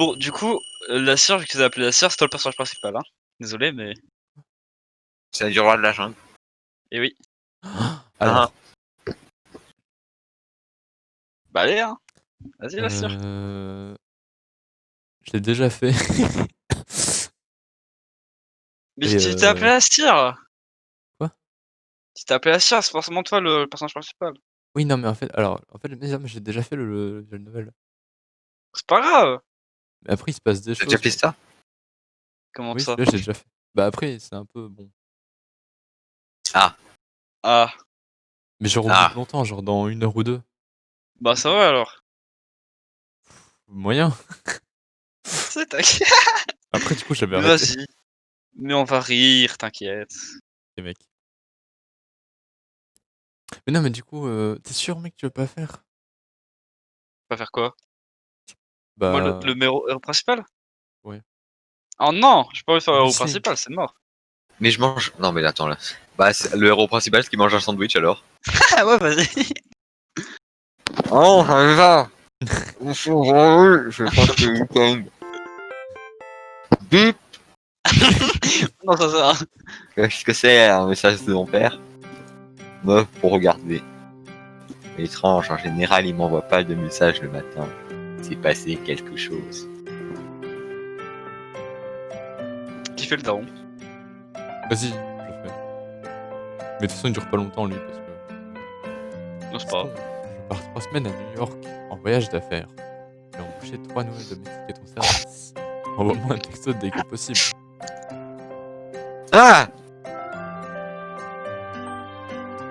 Bon, du coup, la sœur, vu qu'ils ont appelé la sœur, c'est toi le personnage principal, hein. Désolé, mais C'est du roi de la jungle. eh oui. Alors, Bah allez, hein. Vas-y, la sœur. je l'ai déjà fait. Mais Et tu t'es appelé la sœur. Quoi? Tu t'es appelé la sœur, c'est forcément toi le personnage principal. Oui, non, mais en fait, j'ai déjà fait le visual novel. C'est pas grave. Mais après, il se passe des T'as choses. déjà fait ça? Comment Oui, ça? celui-là, j'ai déjà fait. Bah après, c'est un peu bon. Ah, Mais genre au bout de longtemps, genre dans 1 heure ou 2. bah ça va alors. Moyen. C'est t'inquiète. Après, du coup, j'avais Mais arrêté. vas-y. Mais on va rire, t'inquiète. Les mecs. Mais non, mais du coup, t'es sûr, mec, tu veux pas faire? On va faire quoi? Moi, Bah, le héros principal? ouais. Oh non, j'ai pas envie de faire le Oui, héros si. principal, c'est mort. Mais je mange. Non, mais attends là. Bah, c'est le héros principal qui mange un sandwich alors. Ah ouais, vas-y. Oh, ça va. Je pense que le week-end. Bip. Non, ça sert à rien. Qu'est-ce que c'est un message de mon père? Meuf pour regarder. Étrange, en général, il m'envoie pas de message le matin. C'est passé quelque chose. Qui fait le daron? Vas-y, je le fais. Mais de toute façon, il dure pas longtemps, lui, parce que. Non, c'est pas grave. Je pars 3 semaines à New York en voyage d'affaires. J'ai embauché 3 nouvelles domestiques à ton service. Envoie-moi un texto dès que possible. Ah!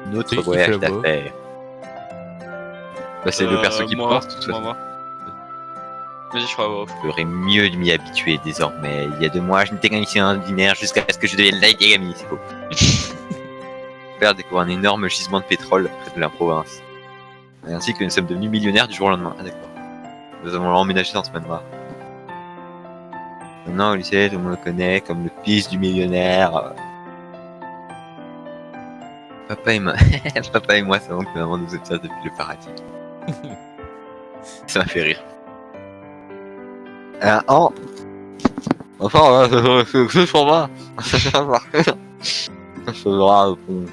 C'est Notre qui qui voyage fait la voix? d'affaires. Bah, c'est le perso qui moi, porte, de toute façon. moi. Vas-y, je ferai la voix off. Je ferais mieux de m'y habituer désormais. Il y a 2 mois, je n'étais qu'un lycéen ordinaire jusqu'à ce que je devienne Light Yagami, c'est beau. Mon père découvre un énorme gisement de pétrole près de la province. Ainsi que nous sommes devenus millionnaires du jour au lendemain. Ah d'accord. Nous avons emménagé dans ce manoir. Maintenant au lycée, tout le monde le connaît comme le fils du millionnaire. Papa et moi, Papa et moi savons que maman nous observe depuis le paradis. Ça m'a fait rire. Oh. Enfin, c'est pour moi. Ça sera répondre.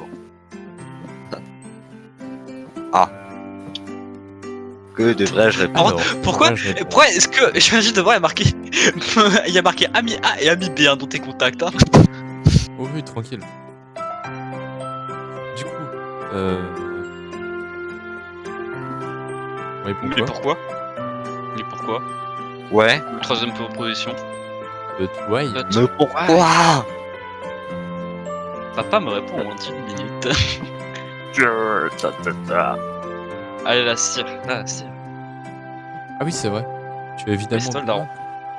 Ah. Que devrais-je répondre? Alors, Pourquoi, ouais, je réponds. pourquoi est-ce que j'imagine devant il y a marqué il y a marqué ami A et ami B hein, dans tes contacts hein. Oh oui, tranquille. Du coup, on répond Mais quoi? pourquoi? Mais pourquoi? Ouais. Troisième proposition. But why? Mais pourquoi? Papa me répond en 10 minutes. Allez, la cire. Là, la cire. Ah oui, c'est vrai. Tu as évidemment. c'est toi le daron.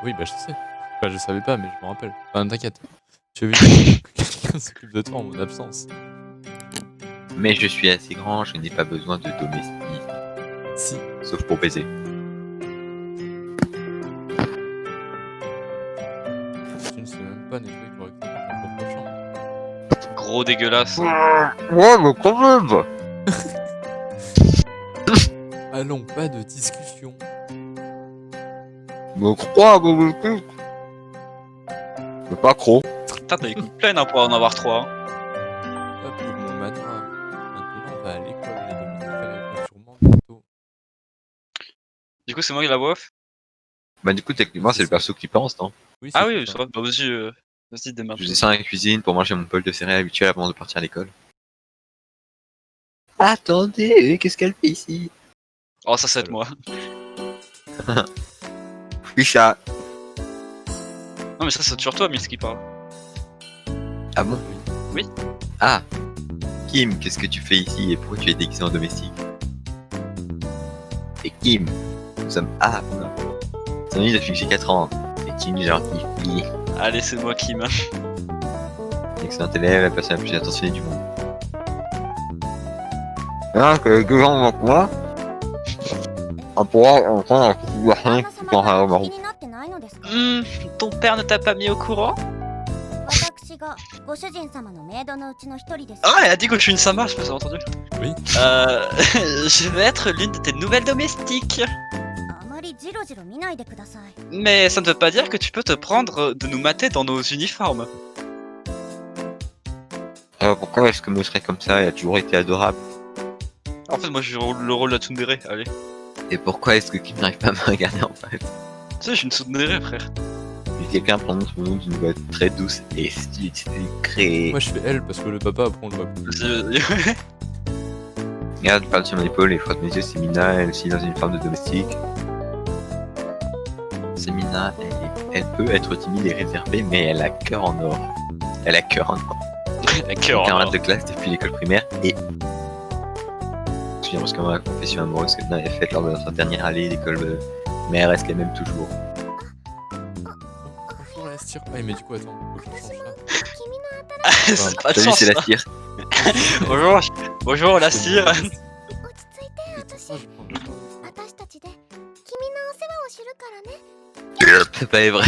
Oui, bah je sais. Enfin, je savais pas, mais je me rappelle. Enfin, t'inquiète. Tu as évidemment que quelqu'un s'occupe de toi en mon absence. Mais je suis assez grand, je n'ai pas besoin de domestique. Si. Sauf pour baiser. Tu ne sais même pas nettoyer correctement ta propre chambre. Gros dégueulasse. Ouais, mais quand même. Allons, pas de discussion. Me crois, mon truc. Mais pas trop. Putain, t'as les coups de pleine hein, pour en avoir 3. Hein. Pas pour mon manoir. Maintenant, on va à l'école. Les domestiques arriveront sûrement bientôt. Du coup, c'est moi qui la voix off. Bah du coup, techniquement, c'est le perso qui pense, non? Oui, Ah c'est oui, ça. ça va. Bah vas-y, vas-y, démarre. Je descends à la cuisine pour manger mon bol de céréales habituel avant de partir à l'école. Attendez, qu'est-ce qu'elle fait ici? Oh, ça, c'est moi. Oui, ça. Non, mais ça, c'est toujours toi, Mills, qui parle. Ah bon? Oui. Ah. Kim, qu'est-ce que tu fais ici et pourquoi tu es déguisé en domestique? Et Kim, nous sommes... Ah, non. Son ami depuis que j'ai 4 ans. C'est une gentille fille. Allez, c'est moi qui m'a. Excellente élève, la personne la plus attentionnée du monde. Ah, que les deux gens manquent moi. On pourra entendre la situation tout en rêvant. Ton père ne t'a pas mis au courant? Ah, elle a dit que je suis une Sama, je sais pas si vous avez entendu. Oui. Je vais être l'une de tes nouvelles domestiques. じろじろ見ないでください。 Mais ça ne veut pas dire que tu peux te prendre de nous mater dans nos uniformes. Alors pourquoi est-ce que me serait comme ça? Il a toujours été adorable. En fait, moi je joue le rôle de la tsundere, allez. Et pourquoi est-ce que Kim n'arrive pas à me regarder en fait? Tu sais, je suis une tsundere, frère. Si quelqu'un prononce mon nom d'une voix très douce et sucrée. Moi je fais L parce que le papa après on le voit plus. Regarde, je parle sur mon épaule et frotte mes yeux, c'est Mina, elle aussi dans une forme de domestique. C'est Mina, elle peut être timide et réservée, mais elle a cœur en or. Elle a cœur en or. D'accord. Camarade de classe depuis l'école primaire et... Je me souviens parce que ma confession amoureuse que Mina avait faite lors de notre dernière année d'école, mais elle reste qu'elle m'aime toujours. Bonjour la stire. Ah mais du coup attends, faut que je change ça. C'est pas de Salut, chance, c'est la ça. tire. Bonjour, bonjour la cire. 落ち着いて、私 Ah, je prends le- 私たちで君のお世話をするからね。 C'est pas vrai.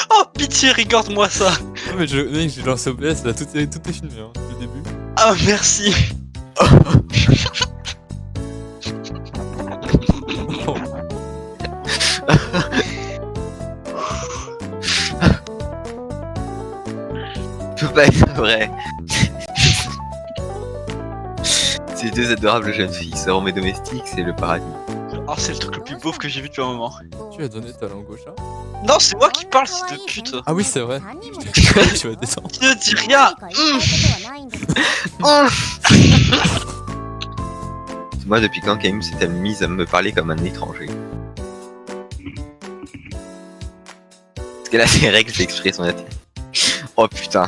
Oh pitié, regarde-moi ça. Ah mais mec, j'ai lancé OBS là, tout est filmé hein, depuis le début. Ah merci. Oh. Ça peut pas être vrai. Ces deux adorables jeunes filles seront mes domestiques, c'est le paradis. Oh, c'est le truc le plus pauvre que j'ai vu depuis un moment. Tu as donné ta langue au chat? Non, c'est moi qui parle, c'est de pute. Ah oui c'est vrai. 三人も Tu vas descendre. Tu ne dis rien. 何か言いたいことはないんですか？ Moi, depuis quand Camille s'est mise à me parler comme un étranger? Parce qu'elle a ses règles d'exprimer son attitude. Oh putain.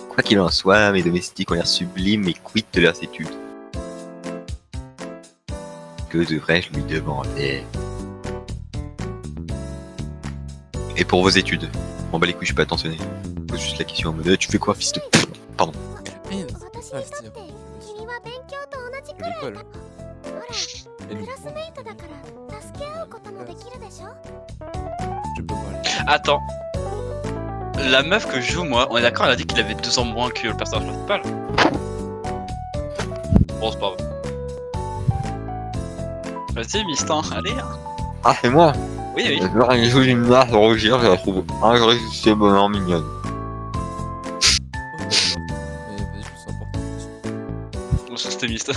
Quoi qu'il en soit, mes domestiques ont l'air sublimes et quid de leurs études. Que devrais-je lui demander? Et pour vos études? Bon bah les couilles, je suis pas attentionné. Pose juste la question en mode tu fais quoi, fils de... Pardon. Eh, 私 ça に se とっ tire. て君は勉強と同じくらいだ。 L'école. ほら、 Et ク nous, ラスメイトだから助け合うこともできるでしょ？ je peux parler. Attends. La meuf que je joue, moi, on est d'accord, elle a dit qu'il avait 2 ans moins que le personnage principal. Bon, c'est pas grave. Vas-y, Mistin, allez. Hein. Ah c'est moi. Oui, oui. Je joue une marque de rougir, je la trouve irrésistible mignonne. Oh, d'accord. Mais vas-y, plus important. Bon, ça c'était Mistin.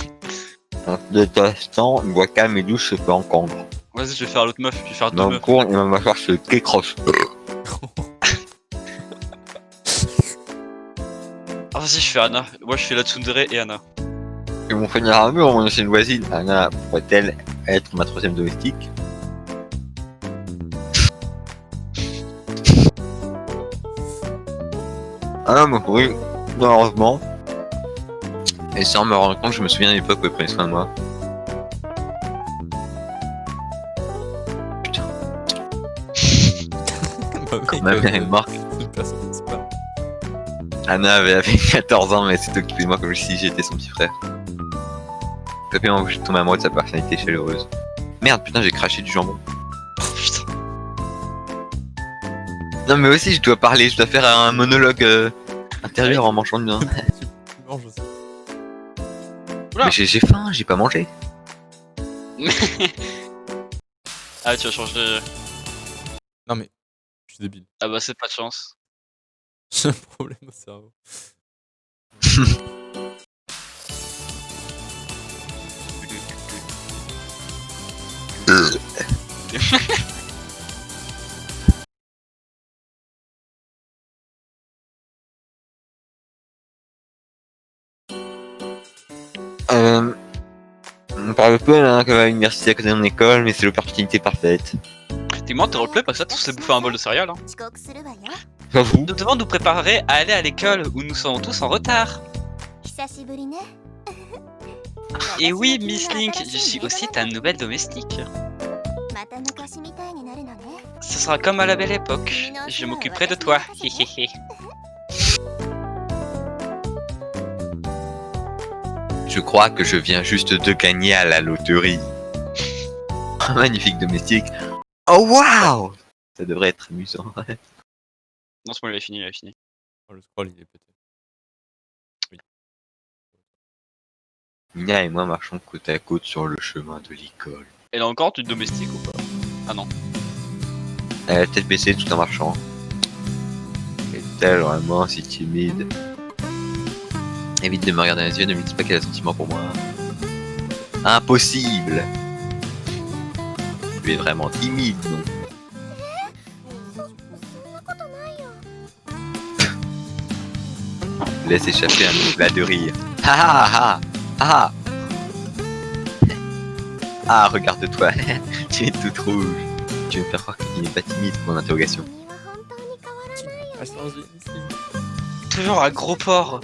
En détestant, une voix calme et douce se fait entendre. Vas-y, je vais faire l'autre meuf, je vais faire 2 Dans le meufs. cours, et ma mâchoire se décroche. Ah, vas-y, je fais Anna. Moi, je fais la tsundere et Anna. Et mon frère à mur, mon ancienne voisine, Anna, pourrait-elle être ma troisième domestique? Ah non, mais oui, malheureusement. Et sans me rendre compte, je me souviens de l'époque où elle prenait soin de moi. Bah, Quand mec, ma mère est morte, c'est le personnage principal. Anna avait 14 ans, mais elle s'est occupée de moi comme si j'étais son petit frère. Complètement, je tombe amoureux de sa personnalité chaleureuse. Merde, putain, j'ai craché du jambon. Oh putain. Non, mais aussi, je dois parler, je dois faire un monologue intérieur en mangeant une... Tu manges aussi. Oula. Mais j'ai faim, j'ai pas mangé. Ah, tu vas changer. Non mais, je suis débile. Ah bah, c'est pas de chance. J'ai un problème au cerveau. On parle peu là, comme à l'université à côté de mon école, mais c'est l'opportunité parfaite. Dis-moi, t'es roleplay parce que ça, tous s'est bouffé un bol de céréales. Hein. 遅刻するわよ。 J'avoue. Nous devons nous préparer à aller à l'école où nous serons tous en retard. 久しぶりね。 Et oui, Miss Link, je suis aussi ta nouvelle domestique. また昔みたいになるのね。 Ce sera comme à la belle époque. Je m'occuperai de toi. Hihihi. Je crois que je viens juste de gagner à la loterie. Un magnifique domestique. Oh waouh! Ça devrait être amusant. Non, c'est bon, il a fini, il a fini. Oh, le scroll, il est pété. Mina et moi marchons côte à côte sur le chemin de l'école. Et là encore, tu te domestiques ou pas? Ah non. Elle a la tête baissée tout en marchant. Est-elle vraiment si timide? Évite de me regarder dans les yeux, ne me dis pas qu'elle a un sentiment pour moi. Impossible! Tu es vraiment timide, non? そんなことないよ。 Laisse échapper un éclat de rire. Ah ah ah ah! Ah, regarde-toi, tu es toute rouge. Tu veux me faire croire que tu n'es pas timide, mon interrogation. 君は本当に変わらないよ Ah, ね。 c'est un signe. Toujours un gros porc.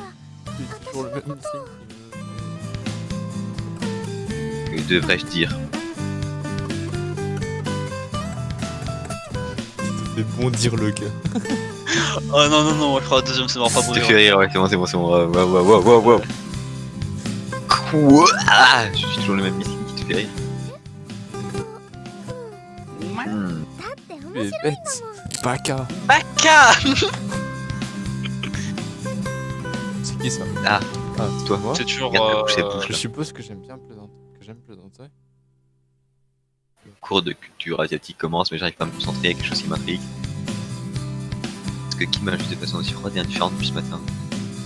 C'est toujours le même signe. Que devrais-je dire? C'est bon dire le gars. Oh non, non, non, moi je crois que la deuxième c'est mort pas Ça pour te rire. fait rire, ouais, c'est bon, c'est bon, c'est bon. Wow. Quoi? Ah, je suis toujours le même missile qui te fait rire. Hmm. だって面 Tu es 白い bête. Baka. Baka. C'est qui ça? Ah, Ah, c'est toi. moi. C'est toujours. Regarde, bouche à bouche. Je suppose que j'aime bien plaisanter. Que j'aime plaisanter. Le cours de culture asiatique commence, mais j'arrive pas à me concentrer, il y a quelque chose qui m'intrigue. Est-ce que Kim a juste de façon aussi froide et indifférente depuis ce matin?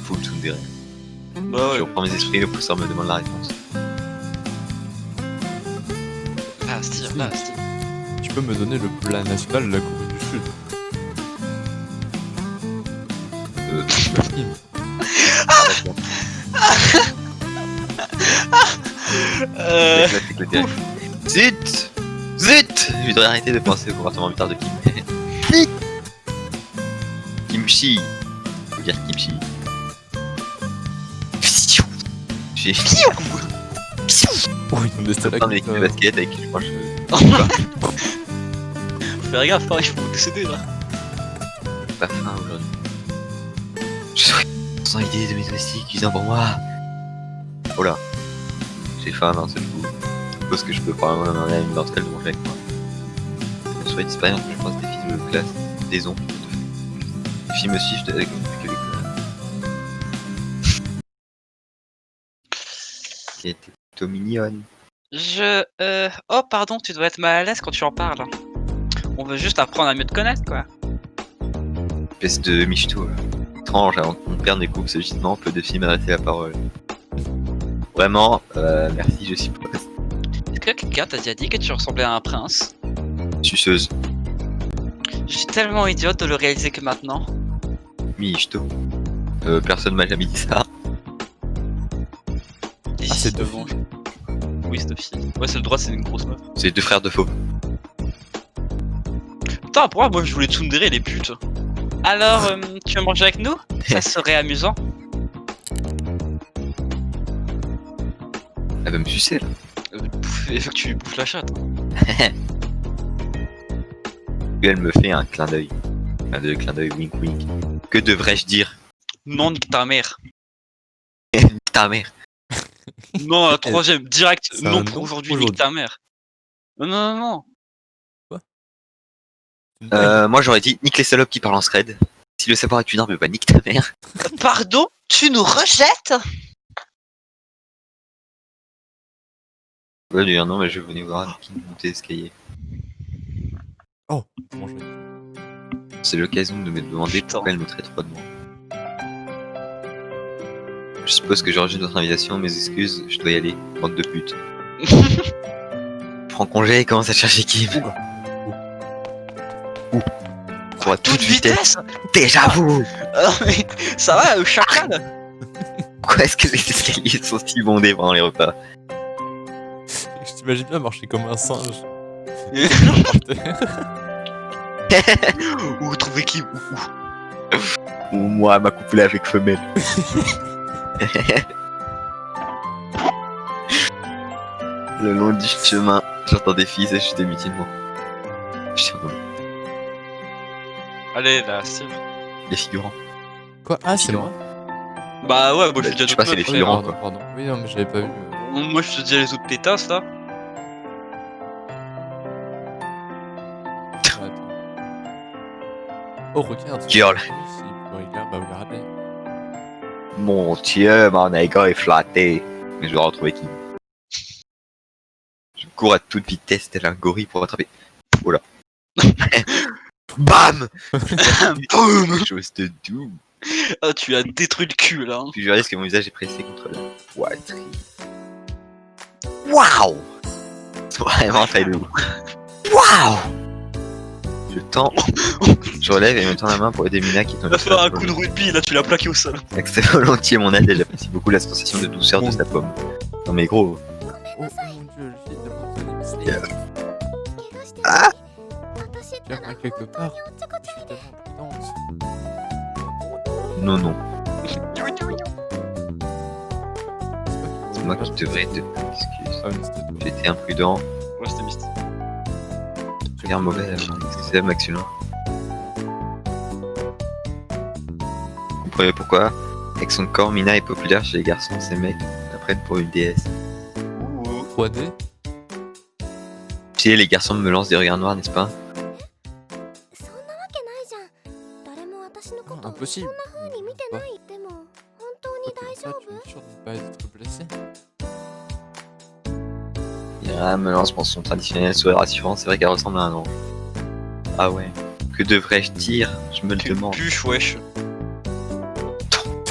Faut le tsundere. Bah Je ouais. reprends mes esprits, le professeur me demande la réponse. Ah, Steve, là, Steve. Tu peux me donner le plat national de la Corée du Sud? Film. D'accord. Euh. Éclate, éclate direct. Zut! Zut! Je devrais arrêter de penser au comportement bizarre de Kim. Zut! Kimchi. Faut dire kimchi. J'ai Oh, il y a des un avec stalactites. une basket avec qui je crois que Fais gaffe, hein, il faut décéder là. j'ai pas faim aujourd'hui. Je suis sans idée de mes domestiques cuisant pour moi. Oh là. J'ai faim d'un seul coup. Je suppose que je peux probablement demander à une d'entre elles de manger avec moi. Je souhaite expérience que je pense des filles de classe, des ondes. Les filles me suivent avec que l'école. Qui était plutôt mignonne. Oh, pardon, tu dois être mal à l'aise quand tu en parles. On veut juste apprendre à mieux te connaître, quoi. Espèce de michto. Étrange, avant que mon père ne coupe ce gisement, peu de filles m'adressaient la parole. Vraiment, merci, je suppose. Est-ce que quelqu'un t'a déjà dit que tu ressemblais à un prince? Suceuse. Je suis tellement idiote de le réaliser que maintenant. Michto. Personne m'a jamais dit ça. Ah, c'est deux Devant. Oui, c'est deux filles. Ouais, c'est le droit, c'est une grosse meuf. C'est deux frères de faux. Putain, pour moi je voulais tsundere les putes. Alors, tu veux manger avec nous? Ça serait amusant. Elle va me sucer là. Il faut que tu lui bouffes la chatte. Puis elle me fait un clin d'œil. Clin d'œil wink wink. Que devrais-je dire? Non, nique ta mère. Ta mère. Non, la troisième, direct. C'est un Non nom pour aujourd'hui, aujourd'hui. nique ta mère. Non, non, non, Moi j'aurais dit nique les salopes qui parlent en scred. Si le savoir est une arme, bah nique ta mère. non. Pardon? Tu nous rejettes? Ouais, lui, non, mais je venais voir qui monter l'escalier. Bon, je vais- C'est l'occasion de me demander Putain. pourquoi elle me traite froidement. Je suppose que j'ai reçu notre invitation, mes excuses, je dois y aller, bande de pute. Prends congé et commence à chercher Kim. Ouh. Cours à toute vitesse. Déjà vous. Ah, mais ça va, chacal? Pourquoi est-ce que les escaliers sont si bondés pendant les repas? Je t'imagine bien marcher comme un singe. Ou trouver qui? Ou moi, ma couplée avec femelle. Le long du chemin, j'entends des filles s'acheter mutuellement. Allez, là, Steve. Les figurants. Quoi? Ah, c'est Figurants. moi? Bah ouais, moi je Bah, te dis je à sais pas, c'est les d'autres Oui, meufs. figurants, pardon, quoi. pardon. Oui, non, mais j'avais pas vu. Moi je te dis à les autres pétasses là. Attends. Oh, regarde. Girl. Ici, regarde, bah regardez. Mon Dieu, mon ego est flatté. Mais je dois retrouver Kim. Je cours à toute vitesse tel un gorille pour rattraper. Oh là. Bam. Boum. Quelque chose de doux. Ah, tu as détruit le cul là. Puis je réalise que mon visage est pressé contre la poitrine. Waouh. C'est vraiment très doux. Waouh. Je tends, je relève et me tends la main pour aider Mina qui est Tu vas faire un coup de rugby là, tu l'as plaqué au sol. J'accepte volontiers mon aide et j'apprécie beaucoup la sensation de douceur de sa pomme. Non mais gros, Oh mon dieu, je suis tellement désolé. 怪我してあ私ったら Tiens, quelque 本当 part. におっちょこ Je ちょ suis いで tellement prudente. non non, C'est c'est moi qui devrais te... Excuse, Ah, mais c'était toi. j'étais imprudent, Ouais, c'était mystique. regarde mauvais, excusez Maxulin. Vous comprenez pourquoi? Avec son corps, Mina est populaire chez les garçons, ces mecs la prennent pour une déesse. 3D. Tu sais, les garçons me lancent des regards noirs, n'est-ce pas? そんなわけないじゃん誰も私のことそんな Impossible. 風に見てないでも本当に大丈 Comme ça, tu es夫 sûr de ne pas être blessé. Ira me lance pour son traditionnel sourire rassurant, c'est vrai qu'elle ressemble à un ange. Ah ouais. Que devrais-je dire? Je me le demande. Puche, wesh.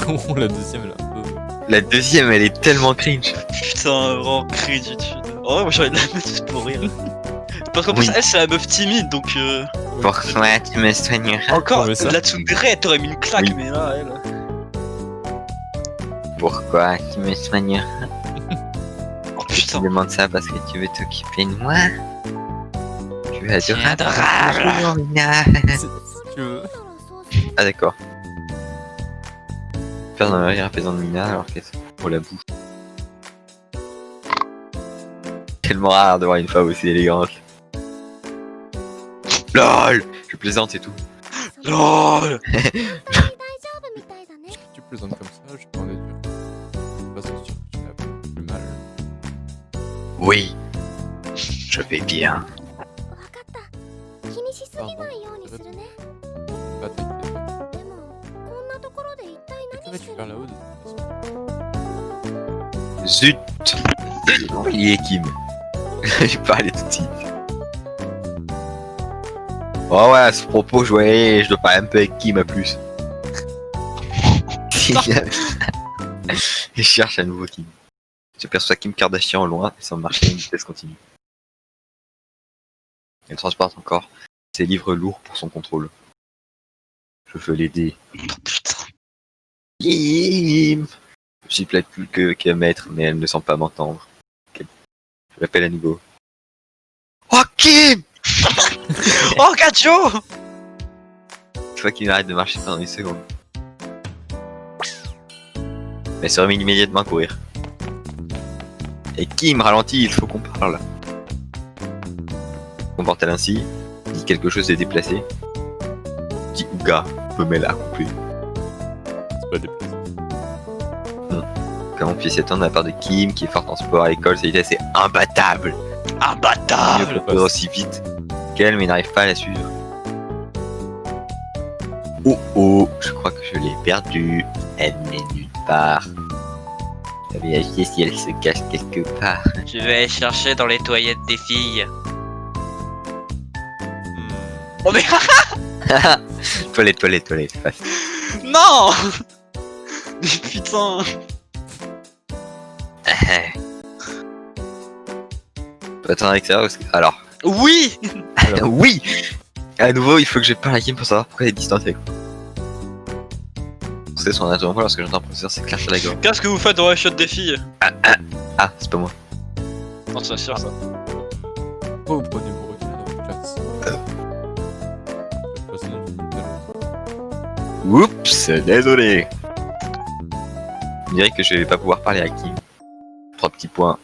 Oh, la deuxième, elle est un peu. La deuxième, elle est tellement cringe. Putain, vraiment créditude. En vrai, moi j'ai envie de la mettre juste pour rire. Parce qu'en plus, Oui. elle c'est la meuf timide donc. Pourquoi tu me soigneras? Encore, mais ça- la tsundere elle t'aurait mis une claque, Oui. mais là, elle. Pourquoi tu me soigneras? Oh Tu putain. demandes ça parce que tu veux t'occuper de moi? Tu es Tu es adorable. adorable. Bonjour, Mina. Si tu veux. だからそうする Ah d'accord. Faire dans le rire apaisant de Mina alors qu'elle se pour la bouche. Tellement rare de voir une femme aussi élégante. LOL. Je plaisante et tout. LOL. 本当に大丈夫みたいだね Tu plaisantes comme ça, je peux en déduire. De toute façon, sûr que tu n'as pas plus mal. Oui. Je vais bien. わかった気にしすぎないようにするね Pas t'inquiète. でもこんなところで一体 Que 何 vas-tu して faire る là-haut の de toute façon? Zut. J'ai oublié Kim. J'ai parlé tout de suite. Oh ouais, à ce propos, je dois parler un peu avec Kim à plus. Je cherche à nouveau Kim. J'aperçois Kim Kardashian au loin et semble marcher à une vitesse continue. Elle transporte encore ses livres lourds pour son contrôle. Je veux l'aider. Oh putain. Kim. Je suis peut-être plus qu'un maître, mais elle ne semble pas m'entendre. Je l'appelle à nouveau. Oh Kim! Oh, Gacho. Je vois qu'il arrête de marcher pendant une seconde. Elle se remet immédiatement à courir. Et Kim ralentit, il faut qu'on parle. Comporte-t-elle ainsi? Dit quelque chose de déplacé? Dit Ouga, peut m'elle accoupler. C'est pas déplacé. Comment puis s'étendre à la part de Kim, qui est forte en sport à l'école, sa vitesse est imbattable. Imbattable. Elle peut courir aussi vite qu'elle, mais n'arrive pas à la suivre. Oh oh, je crois que je l'ai perdue. Elle n'est nulle part. Je vais vérifier si elle se cache quelque part. Je vais aller chercher dans les toilettes des filles. Oh mais Toilette, facile. non. Mais putain. Faut attendre à l'extérieur parce que... Alors, Oui. oui. À nouveau, il faut que je parle à Kim pour savoir pourquoi elle est distantée. C'est son interrompant lorsque j'entends un professeur s'éclaire sur la gorge. Qu'est-ce que vous faites dans la chiotte des filles? Ah, c'est pas moi. Non, c'est sûr ça. Oh, prenez vos reculs dans votre classe. Le personnage de Nintendo. Oups, désolé. On dirait que je vais pas pouvoir parler à Kim. 3 petits points.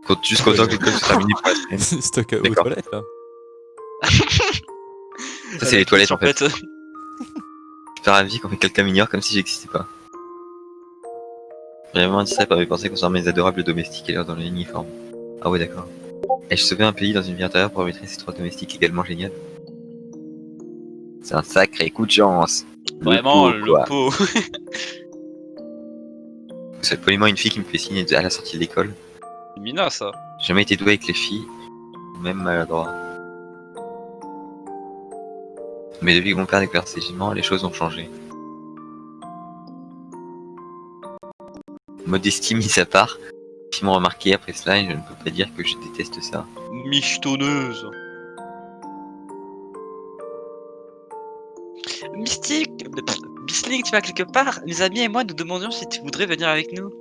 Compte jusqu'au temps que l'école se termine pour la semaine. Stock aux D'accord. toilettes là. Ça, c'est les toilettes en fait. fait. Je suis ravi quand quelqu'un m'ignore comme si j'existais pas. Vraiment distrait par mes pensées concernant mes adorables domestiques et leurs dans l'uniforme. Ah ouais, d'accord. Ai-je sauvé un pays dans une vie intérieure pour arbitrer ces 3 domestiques également géniales? C'est un sacré coup de chance. Vraiment, pot, quoi. le pot. C'est poliment une fille qui me fait signe à la sortie de l'école. C'est Mina, ça. J'ai jamais été doué avec les filles, même maladroit. Mais depuis que mon père a découvert ses gisements, les choses ont changé. Modestie mise à part, qui m'ont remarqué après cela, et je ne peux pas dire que je déteste ça. Michetonneuse. Mystique. Bisling, tu vas quelque part? Mes amis et moi nous demandions si tu voudrais venir avec nous.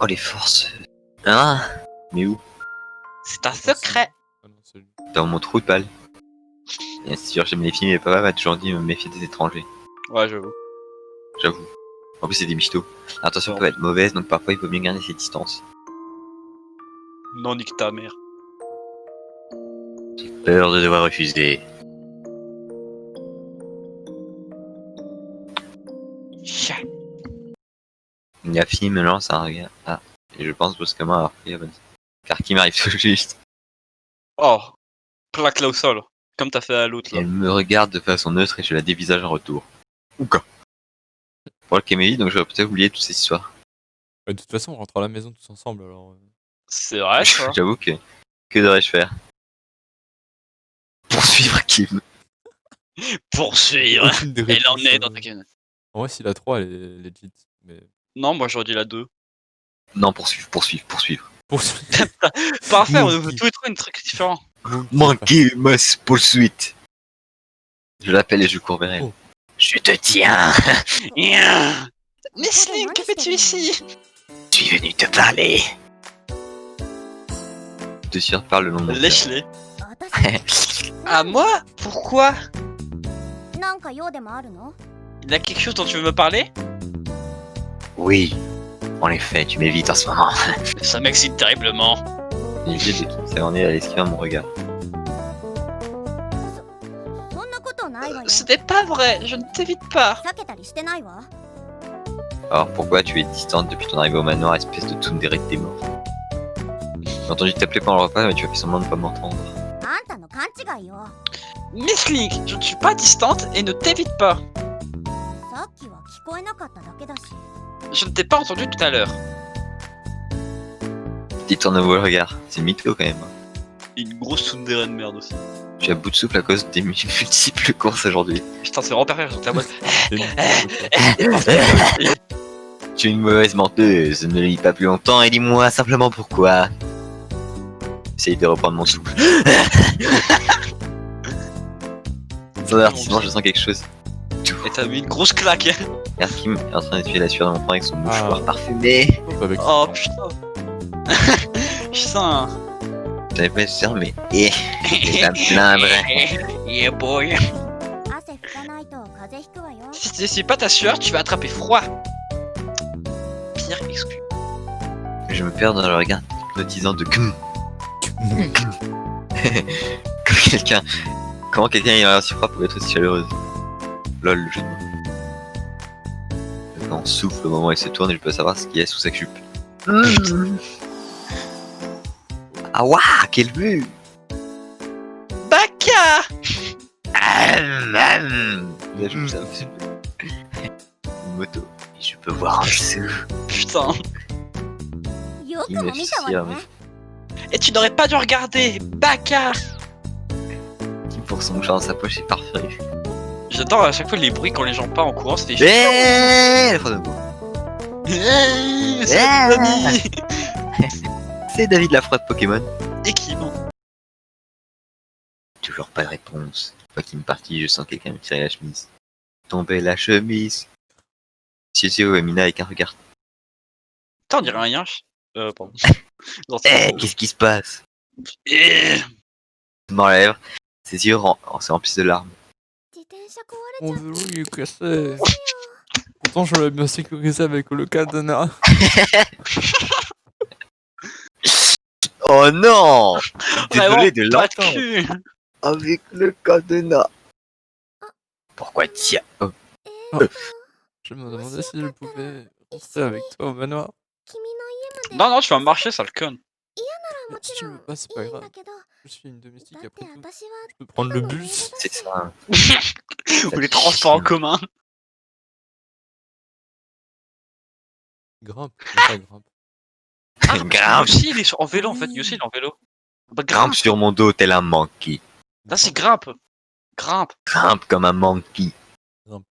Oh les forces. Hein? Mais où? C'est un secret. Ah non, c'est lui. Dans mon trou de balle. Bien sûr, j'aime les filles, mais papa m'a toujours dit de me méfier des étrangers. Ouais, j'avoue. J'avoue. En plus, c'est des michtos. L'attention Bon. peut être mauvaise, donc parfois il faut mieux garder ses distances. Non, nique ta mère. Peur de devoir refuser. Chia. La fille me lance un regard. Ah, et je pense brusquement avoir pris la bonne. Car qui m'arrive tout juste. Oh. Plaque-la au sol. Comme t'as fait à l'autre, là. Elle me regarde de façon neutre et je la dévisage en retour. Ou quoi? Pour le Camélie, donc j'aurais peut-être oublié toutes ces histoires. De toute façon, on rentre à la maison tous ensemble alors. C'est vrai, ça. J'avoue que devrais-je faire? Poursuivre Kim. Poursuivre. Aucune des Elle en réponses, est dans ta cabine. En vrai, si la 3 elle est legit. Mais. Non, moi j'aurais dit la 2. Non, poursuivre. Parfait, on Monkey. veut tout et trop une truc différent. Manquer ma poursuite. Je l'appelle et je cours vers elle. Oh. Je te tiens. Mais Slim, que fais-tu ici? Je suis venu te parler. De sûr parle le long de mon cœur. Lèche-les. 私 À moi? Pourquoi? なんか用でもあるの？ Il y a quelque chose dont tu veux me parler? Oui, en effet, tu m'évites en ce moment. Ça m'excite terriblement. Les yeux de Kim s'éloignaient à l'esquive à mon regard. そんなことないわよ。 Ce n'est pas vrai, je ne t'évite pas. 避けたりしてないわ。 Alors pourquoi tu es distante depuis ton arrivée au manoir, espèce de tsundere de tes morts? J'ai entendu t'appeler pendant le repas, mais tu as fait semblant de ne pas m'entendre. あんたの勘違いよ。 Miss Link, je ne suis pas distante et ne t'évite pas. さっきは聞こえなかっただけだし。 Je ne t'ai pas entendu tout à l'heure. Détourne le regard, c'est mytho quand même. Une grosse tsundere de merde aussi. Je suis à bout de souffle à cause des multiples courses aujourd'hui. Putain, c'est vraiment parfait, sur ta boîte. C'est une- Tu es une mauvaise menteuse, ne lis pas plus longtemps et dis-moi simplement pourquoi. J'essaye de reprendre mon souffle. Sans avertissement, je sens quelque chose. Et t'as mis une grosse claque. Car Kim est en train d'essuyer la sueur de mon front avec son mouchoir Ah. parfumé. Avec Oh putain. Putain. J'avais pas sûr, mais je vais pas me plaindre. Yeah boy. 汗拭かないと風邪ひくわよ。 Si tu n'essuies pas ta sueur, tu vas attraper froid. Pire exclu. Je me perds dans le regard hypnotisant de Kim. Comme quelqu'un. Comment quelqu'un ayant si froid peut être aussi chaleureuse? Lol, le jeu de mots. Le vent souffle au moment où il se tourne et je peux savoir ce qu'il y a sous sa jupe. Ah waouh, quelle vue! Baka. La jupe, ça me fait une moto. Et je peux voir en dessous. Putain. よく Il も me 見たわ suffire, ね mais。 Et tu n'aurais pas dû regarder. Baka. Kim pour son mouchoir dans sa poche est parfait. J'adore à chaque fois les bruits quand les gens partent en courant, ça fait chier. Eh, phrase de mots. Hey, c'est notre ami. C'est David Lafroide Pokémon. Et qui bon. Toujours pas de réponse. Une fois qu'il me partit, je sens quelqu'un me tirer la chemise. Tomber la chemise. Sio et Mina avec un regard. Putain, on dirait un yinche. Pardon. Non, Eh, c'est qu'est-ce qui se passe? Eh. Je m'enlève. Ses yeux se remplissent de larmes. 自転車壊れ Mon ちゃっ vélo il est cassé. Pourtant je l'avais bien sécurisé avec le cadenas. Oh non! Vraiment, Désolé de pas de l'entendre. cul. Avec le cadenas. Pourquoi tiens? Oh. て。Je me demandais si je pouvais rentrer avec toi au manoir. 君の家まで Non, non, tu vas marcher, sale con. も Si ち tu ろん veux pas, c'est い pas いん grave. だけど Je suis une domestique だって après tout. 私は Je peux prendre le ただのメイド bus. だ C'est し ça. Ou les transports en commun. Grimpe, non, pas grimpe. Ah, Grimpe, Yoshi, il est en vélo en fait. Oui. Yoshi, il est en vélo. Bah, grimpe sur mon dos tel un monkey. Là, c'est grimpe. Grimpe. Grimpe comme un monkey. Grimpe.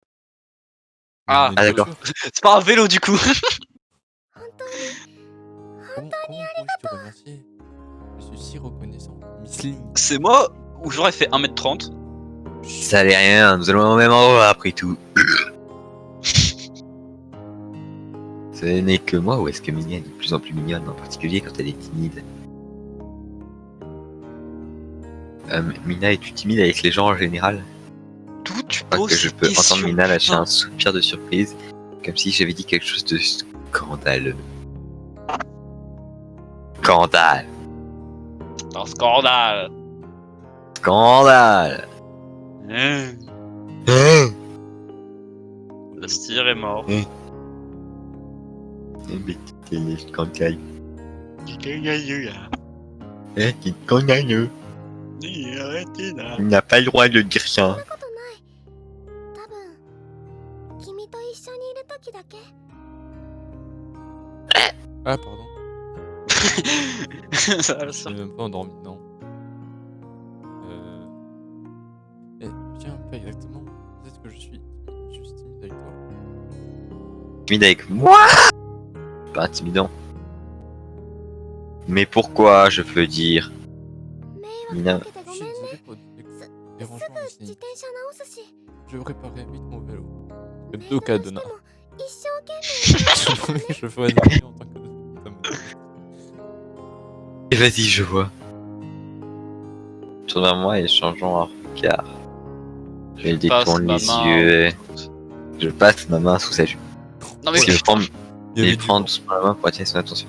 Ah. Mais on est d'accord. sûr. C'est pas un vélo du coup. 本当に Comment pourrais-je te remercier? Je suis si reconnaissant. Miss Ling. C'est moi ou j'aurais fait 1m30. Ça n'est rien, nous allons au même endroit après tout. Ce n'est que moi ou est-ce que Mina est de plus en plus mignonne, en particulier quand elle est timide? Mina, es-tu timide avec les gens en général? D'où tu Je crois poses que je cette peux question, entendre Mina lâcher putain. un soupir de surprise, comme si j'avais dit quelque chose de scandaleux. Scandale! Un scandale. Scandale! Hein, Hein? le styre est mort. Mais t'es scandaleux. T'es scandaleux. Arrêtez là. Il n'a pas le droit de dire ça. そんなことない多分君と一緒にいる時だけ Ah, pardon. Ça va, Je ça. suis même pas endormi, non. Eh, tiens, pas exactement. Peut-être que je suis juste timide avec toi. Timide avec moi? Pas intimidant. Mais pourquoi, je veux dire? 迷 Mina. 惑かけて Je ご suis めんね désolé pour le す dérangement, すぐ Miss 自 Ling. 転車直すし Je réparerai vite mon vélo. メイド Doka として Donna. も一生懸命 Je promets que je ferai de mon mieux en tant que femme. Et vas-y, je vois. Tourne vers moi et changeons un regard. Je détourne les yeux. Je passe ma main sous sa jupe. Non mais Parce que je prends, Il y avait il du prend vent. doucement la main pour attirer son attention.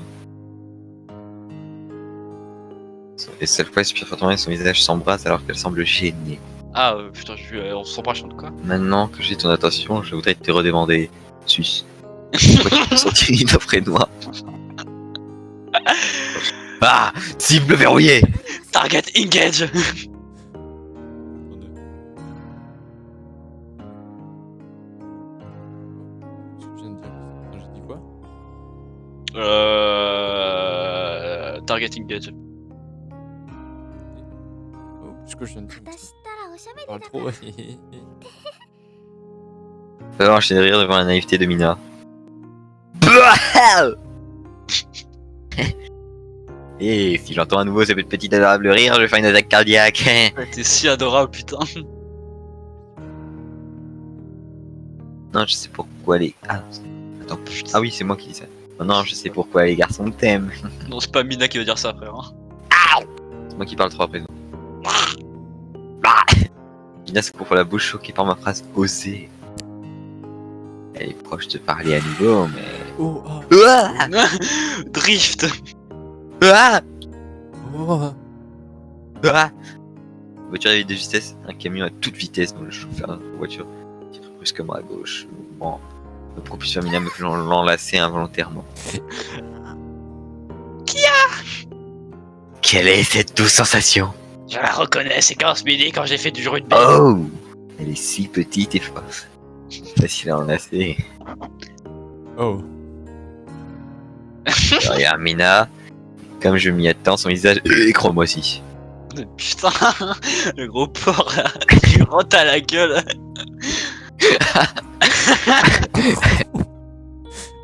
Et cette fois, il soupire fortement et son visage s'embrase alors qu'elle semble gênée. Ah putain, j'ai vu, on s'embrasse de quoi? Maintenant que j'ai ton attention, je voudrais te redemander, Sus, pourquoi tu te sentirais d'après moi? Ah! Cible verrouillée! Target engage. Attendez. Ce que je viens de dire. Attends, j'ai dit quoi? Target engage. Oh, ce que je viens de dire. 私ったらおしゃべり Parle だか trop. ら Je vais enchaîner de rire devant la naïveté de Mina. Et si j'entends à nouveau ce petit adorable rire, je fais une attaque cardiaque. T'es si adorable, putain. Non, je sais pourquoi les... Ah, attends. Ah oui, c'est moi qui dis ça. Oh non, je sais pourquoi les garçons t'aiment. Non, c'est pas Mina qui va dire ça, frère. Hein. C'est moi qui parle trop à présent. Mina se couvre la bouche choquée par ma phrase osée. Elle est proche de parler à nouveau, mais... Oh, ah, Ouah Drift. Ouah oh. Ah voiture à de justesse, un camion à toute vitesse dont le chauffeur de la voiture tire brusquement à gauche. Le mouvement me propulse vers Mina me faisant l'enlacer involontairement. Quelle est cette douce sensation? Je la reconnais, c'est 15 midi quand j'ai fait du rugby. Oh! Elle est si petite et forte. Facile à enlacer. Oh. Regarde Mina, comme je m'y attends, son visage écran moi aussi. Putain, le gros porc là, il rentre à la gueule.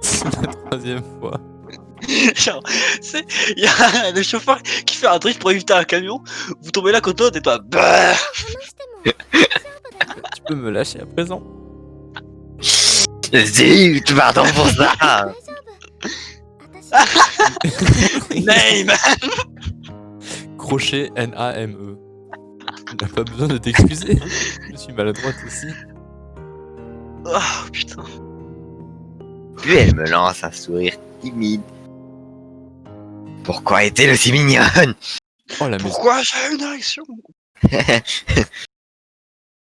C'est la troisième fois. Genre, c'est, il y a le chauffeur qui fait un drift pour éviter un camion. Vous tombez là côte et toi, bah. 話しても大丈夫だよ Tu peux me lâcher à présent? Zut, pardon pour ça! 大丈夫私 Name. Crochet N-A-M-E. Tu n'as pas besoin de t'excuser. Je suis maladroite aussi. Oh putain. Puis elle me lance un sourire timide. Pourquoi est-elle aussi mignonne? Oh la maison. Pourquoi j'ai une érection?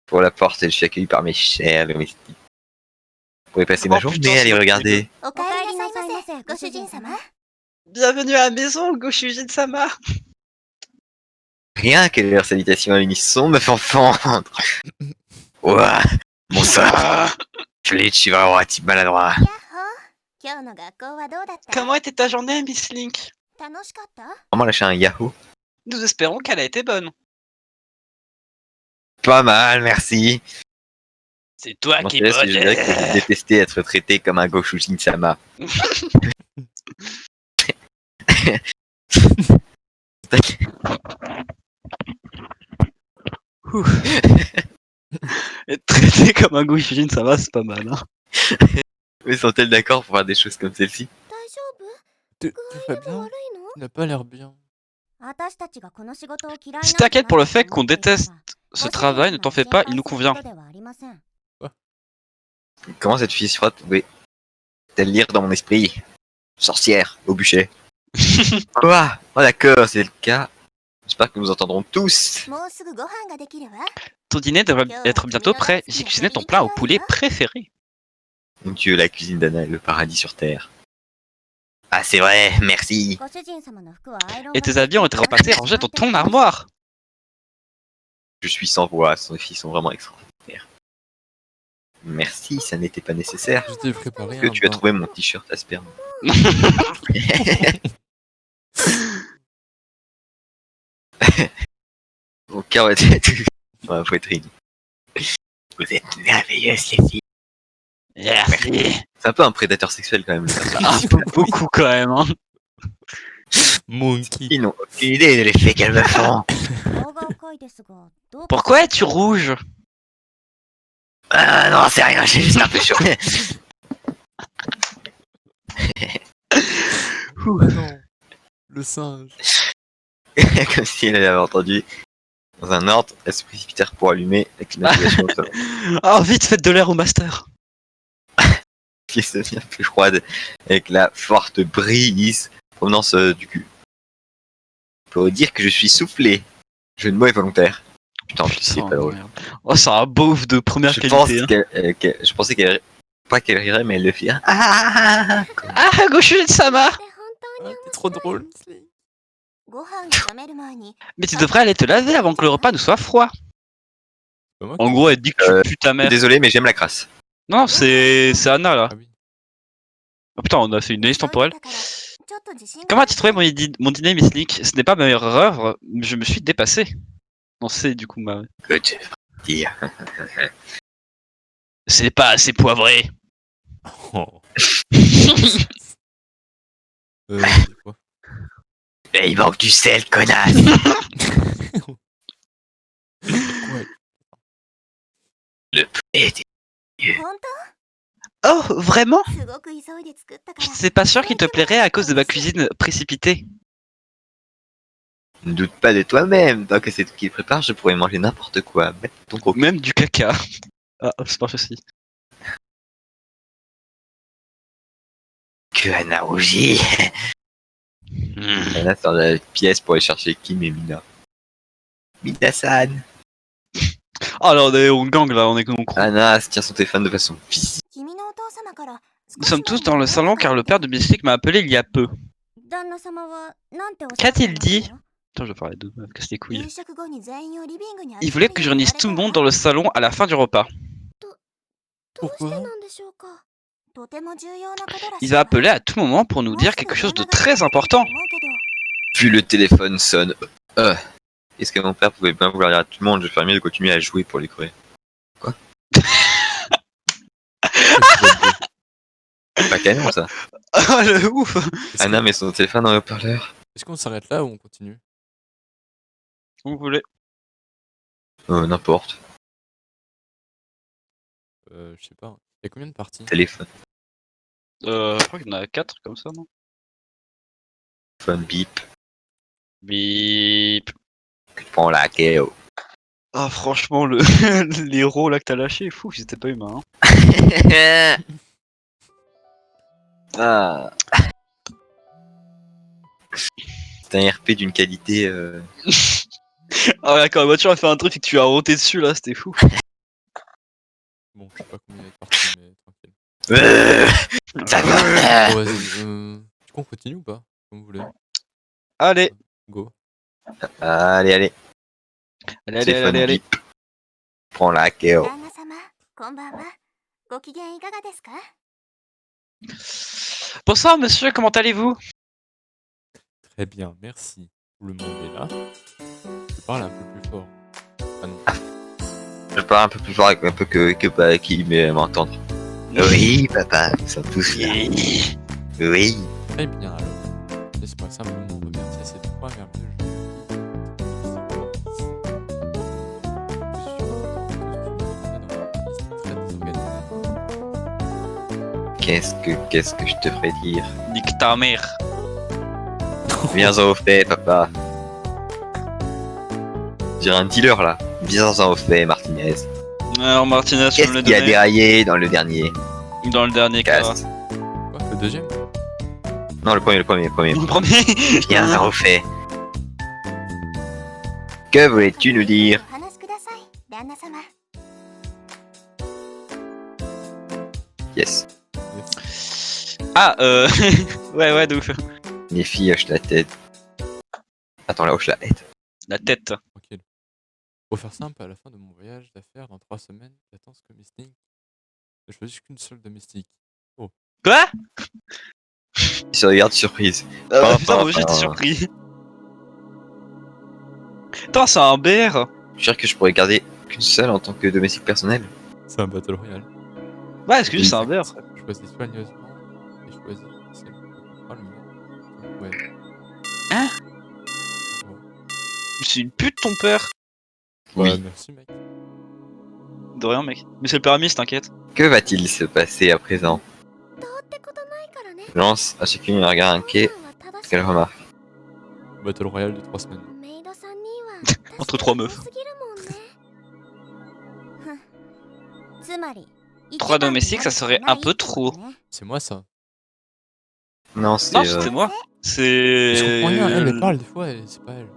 Pour la porte, je suis accueilli par mes chers domestiques. Vous pouvez passer ma Oh, journée putain, à les c'est regarder. おかえりなさいませご主人様 Bienvenue à la maison, Goshujin Sama. Rien que leur salutation à l'unisson me fait fendre. Ouah, mon sang. Je l'ai tué vraiment un type maladroit. やっほー今日の学校はどうだった Comment était ta journée, Miss Link? 楽しかった Vraiment lâché un Yahoo. Nous espérons qu'elle a été bonne. Pas mal, merci. C'est toi Mon qui céleste, je dirais que je détestais être traité comme un Goshujin-sama. Être traité comme un Gouchujin, ça va, c'est pas mal. Hein. Mais sont-elles d'accord pour faire des choses comme celle-ci? 大丈夫 Tu 具 vas 合でも bien? 悪いの Tu n'as pas l'air bien. 私たちがこの仕事を嫌いなん Si じゃない t'inquiètes pour le か fait と qu'on 思っていたが déteste ce travail, ne t'en fais pas, il nous convient. ご主人様の心配することではありません Comment cette fille se frotte pouvait-elle lire dans mon esprit? Sorcière, au bûcher. Quoi? Oh d'accord, c'est le cas. J'espère que nous entendrons tous. もうすぐご飯ができるわ Ton dîner devrait être bientôt prêt. J'ai cuisiné ton plat au poulet préféré. Mon Dieu, la cuisine d'Anna est le paradis sur terre. Ah c'est vrai, merci. ご主人様の服はアイロン Et tes habits ont été repassés et rangés dans ton armoire. Je suis sans voix, ces filles sont vraiment extraordinaires. Merci, ça n'était pas nécessaire. Je t'ai préparé Est-ce que un tu as bain. trouvé mon t-shirt à sperme? Mon cœur était tout dans ma poitrine. Vous êtes merveilleuses les filles. Merci. C'est un peu un prédateur sexuel quand même. Le personnage. Un peu beaucoup quand même. Hein. Monkey. Ils n'ont aucune idée de l'effet qu'elles me font. 動画を書いですがどうか Pourquoi es-tu rouge? Ah non, c'est rien, j'ai juste un peu chaud. Ah non. Le singe. Comme si elle avait entendu dans un ordre, elles se précipitèrent pour allumer la climatisation au salon, Oh, vite, faites de l'air au master. qui se devient plus froide avec la forte brise provenance du cul. Pour dire que je suis soufflé. Jeu de mots est volontaire. Putain, en plus, c'est Oh, pas drôle. merde. Oh, c'est un beauf de première Je pense qualité. Hein. je pensais qu'elle pas qu'elle rirait, mais elle le fit. Ah, Ah, Goshu-sama. で本当に Ah, t'es trop drôle, Miss ご飯が冷める前に Mais tu devrais aller te laver avant que le repas ne soit froid. Pas moi En qui- gros, elle dit que tu pues ta mère. désolé, mais j'aime la crasse. Non, c'est Anna là. Ah oui. Oh putain, on a fait une liste temporelle. ちょっと自信が Comment as-tu trouvé mon dîner, Miss Link? Ce n'est pas ma meilleure œuvre, je me suis dépassé. Non, c'est du coup ma. Que tu veux dire. C'est pas assez poivré. Oh. C'est quoi? Mais il manque du sel, connasse. Ouais. Le poulet était 本 Oh, vraiment? 当すごく急いで作ったから C'est pas sûr qu'il te plairait à cause de ma cuisine précipitée. Ne doute pas de toi-même. Tant que c'est toi qui le prépare, je pourrais manger n'importe quoi. Même ton gros. Même du caca. Ah, ça marche aussi. Que Anna rougit. Anna sort de la pièce pour aller chercher Kim et Mina. Mina-san. Oh là, on gang là, on est con. Anna se tient son téléphone de façon physique. 君のお父様から Nous sommes tous dans le salon car le père de Miss Link m'a appelé il y a peu. 旦那様はなんておっしゃって Qu'a-t-il ました dit? Attends, je vais parler de casse les couilles. 夕食後に全員をリビングに Il voulait que je réunisse tout le monde dans le salon à la fin du repas. どうしてなんでしょうかとても重要なことらしい Il va appeler à tout moment pour nous dire quelque chose de très important. Puis le téléphone sonne. Est-ce que mon père pouvait bien vouloir dire à tout le monde? Je ferais mieux de continuer à jouer pour les crever. Quoi? C'est pas canon ça. Oh le ouf! Anna met son téléphone en haut-parleur. Est-ce qu'on s'arrête là ou on continue? Vous voulez? N'importe. Je sais pas. Il y a combien de parties? Téléphone, Je crois qu'il y en a 4 comme ça, non? phone, bip. Bip. Que tu prends la KO. Ah franchement, l'héros là que t'as lâché, fou, ils étaient pas humains. Hein. Ah. C'est un RP d'une qualité. Ah ouais, quand la voiture a fait un truc et que tu as roté dessus là, c'était fou. Bon, je sais pas combien il y a de parties, mais tranquille. Ça va. Bon, vas-y. Du coup, on continue ou pas? Comme vous voulez. Allez, Go. Allez, allez. Allez, allez, allez, Téléphone allez, allez. bip. Prends la Keo. 旦那様こんばんはご機嫌いかがですか Bonsoir monsieur, comment allez-vous? Très bien, merci. Tout le monde est là. Je parle un peu plus fort. Ah non. Je parle un peu plus fort avec un peu que pas qui m'entendre. Oui, papa, nous sommes tous là. Oui. Très bien alors. Laisse-moi simplement remercier ces trois merveilleux Qu'est-ce que je te ferais dire? Nique ta mère. Viens-en au fait, papa. J'ai un dealer là. Viens-en au fait, Martinez. Alors Martinez, tu Qu'est-ce me l'as qui a donné déraillé dans le dernier dans le dernier cas. cast? Quoi, le deuxième? Non, le premier. Le premier. Viens-en au fait. Que voulais-tu nous dire? お話しください旦那様 Yes. Ah, ouais, de ouf. Les filles hochent la tête. Attends, là, hoche la tête. La tête. Tranquille. Pour faire simple, à la fin de mon voyage d'affaires dans 3 semaines, j'attends ce que Mystique ne choisisse qu'une seule domestique. Quoi? Il se regarde surprise. Putain, moi j'étais surpris. Putain, c'est un BR. Je suis sûr que je pourrais garder qu'une seule en tant que domestique personnel. C'est un battle royale. Ouais, excuse, c'est un BR. Choisis soigneusement et choisis celle qui occupera le mieux. Ouais. Hein? Ouais. C'est une pute ton père. Ouais, Oui. merci mec. De rien, mec. Mais c'est le permis, t'inquiète. Que va-t-il se passer à présent? どうってことないからね Je lance à chacune un regard inquiet. 本は正しい Qu'elle remarque. Battle royale de 3 semaines. メイドさんには Entre trois meufs. 多すぎるもんねふんつまり Trois domestiques, ça serait un peu trop. C'est moi ça. Non, c'est. Non, c'était moi. C'est. Je comprends rien, elle parle des fois et c'est pas elle.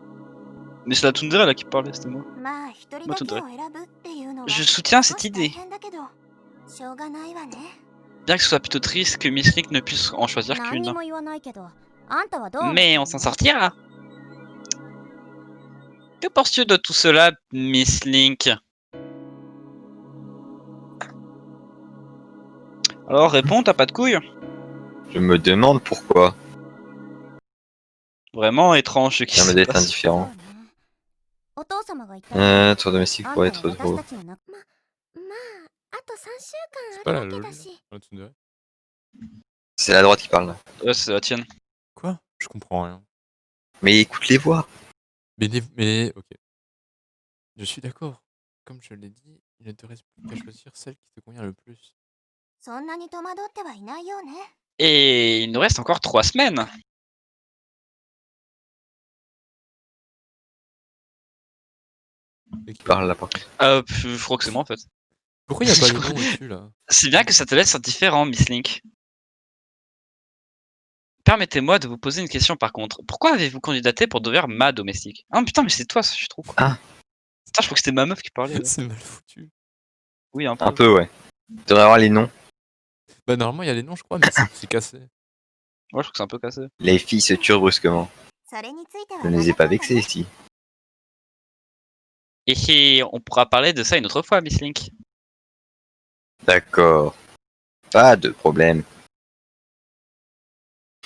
Mais c'est la Tundra là qui parlait, c'était moi. まあ一人だけを選ぶっていうのは Je soutiens 少 cette し大 idée. 変だけどしょうがないわね Bien que ce soit plutôt triste que Miss Link ne puisse en choisir 何 qu'une. にも言わないけどあんたはどう Mais on s'en sortira. Que penses-tu de tout cela, Miss Link? Alors réponds, t'as pas de couilles? Je me demande pourquoi. Vraiment étrange ce qui Ça me se d'être passe. indifférent. お父様が言ったら Tour domestique あん pourrait た être は私 drôle. たちの仲まああと3週 C'est 間 pas あ la るわけ lol. だし La tsundere. C'est la droite qui parle là. Ouais, c'est la tienne. Quoi? Je comprends rien. Mais écoute les voix. Mais ok. Je suis d'accord. Comme je l'ai dit, il ne te reste plus qu'à choisir celle qui te convient le plus. そんなに戸惑ってはいないよね Et il nous reste encore 3 semaines. Et qui- Parle là par contre. Je crois que c'est moi en fait. Pourquoi il n'y a pas le nom au-dessus là? C'est bien que ça te laisse indifférent, Miss Link. Permettez-moi de vous poser une question par contre. Pourquoi avez-vous candidaté pour devenir ma domestique? Ah putain, mais c'est toi, je suis trop con. Ah. Putain, je crois que c'était ma meuf qui parlait. là. C'est mal foutu. Oui, un peu. Un peu, ouais. Tu devrais avoir les noms. Bah normalement il y a les noms je crois, mais c'est cassé. Moi, je trouve que c'est un peu cassé. Les filles se tuent brusquement. それについては Je ne les ai pas vexées ici. Et on pourra parler de ça une autre fois, Miss Link. D'accord. Pas de problème.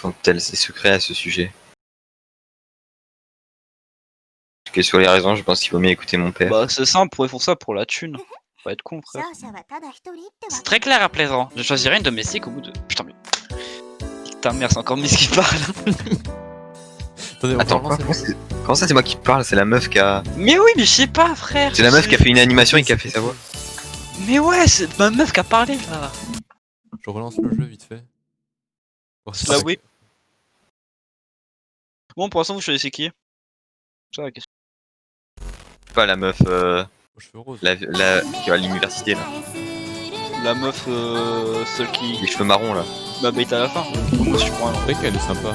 Sont-elles ses secrets à ce sujet? Quelles soient les raisons, je pense qu'il vaut mieux écouter mon père. Bah, c'est simple, pour ça pour la thune. Faut être con, frère. 勝者はただ一人ってわ C'est け très clair à plaisant. Je choisirai une domestique au bout de. Putain, mais. Putain, merde, c'est encore Miss qui parle. Attendez, on Attends, va relancer quoi, le- comment ça c'est moi qui parle? C'est la meuf qui a... Mais oui, mais je sais pas, frère. C'est la meuf qui a fait une animation et qui a fait sa voix. Mais ouais, c'est ma meuf qui a parlé là. Je relance le jeu vite fait. Voir si Bah ça- oui. Bon, pour l'instant, vous choisissez qui? Ça, la question. Pas la meuf aux cheveux roses. qui va à l'université là. La meuf, celle qui Les cheveux marrons là. m'a bait à la fin. Moi, je prends C'est vrai qu'elle est sympa.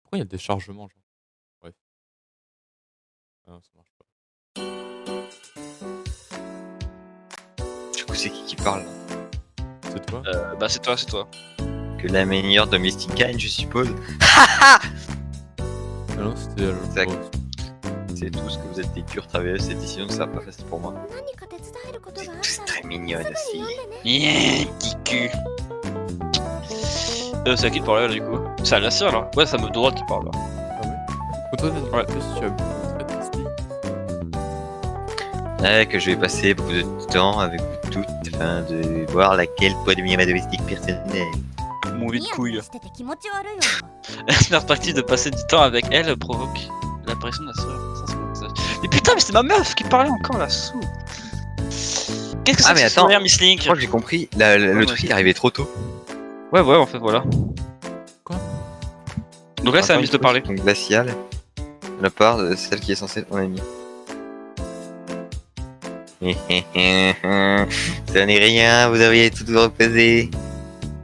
Pourquoi il y a des chargements genre? Bref. Ah non, ça marche pas. Du coup c'est qui parle? C'est C'est toi. Bah c'est toi, c'est toi. Que la meilleure domestique gagne, je suppose. Ah non, c'était Exact. Rose. C'est tout ce que vous êtes des durs travailleurs, cette décision ne sera pas facile pour moi. 何か手伝えることがあっ C'est た tous ら très mignonne すぐ aussi. に呼んでね Yeah, petit cul. C'est à qui parle là du coup? C'est à la sœur là? Ouais, c'est à meuf de droite qui parle là. Ah ouais. Pour toi, Ouais. tu as beaucoup de statistiques. Ouais, que je vais passer beaucoup de temps avec vous toutes afin de voir laquelle pourrait devenir ma domestique personnelle. Mon vide ニヤニ couille. ヤしてて気持ち悪いわ La perspective de passer du temps avec elle provoque l'apparition de la sœur. Ça, c'est mon message. Mais putain, mais c'est ma meuf qui parlait encore là sous. Qu'est-ce que c'est Ah, que mais ce attends. sourire, Miss Link? Je crois que j'ai compris, le Ouais, truc ouais. est arrivé trop tôt. Ouais, en fait, voilà. Quoi? Donc là, c'est à Miss de parler. Donc glacial, de la part de celle qui est censée être mon amie. Ça n'est rien, vous devriez tout reposer.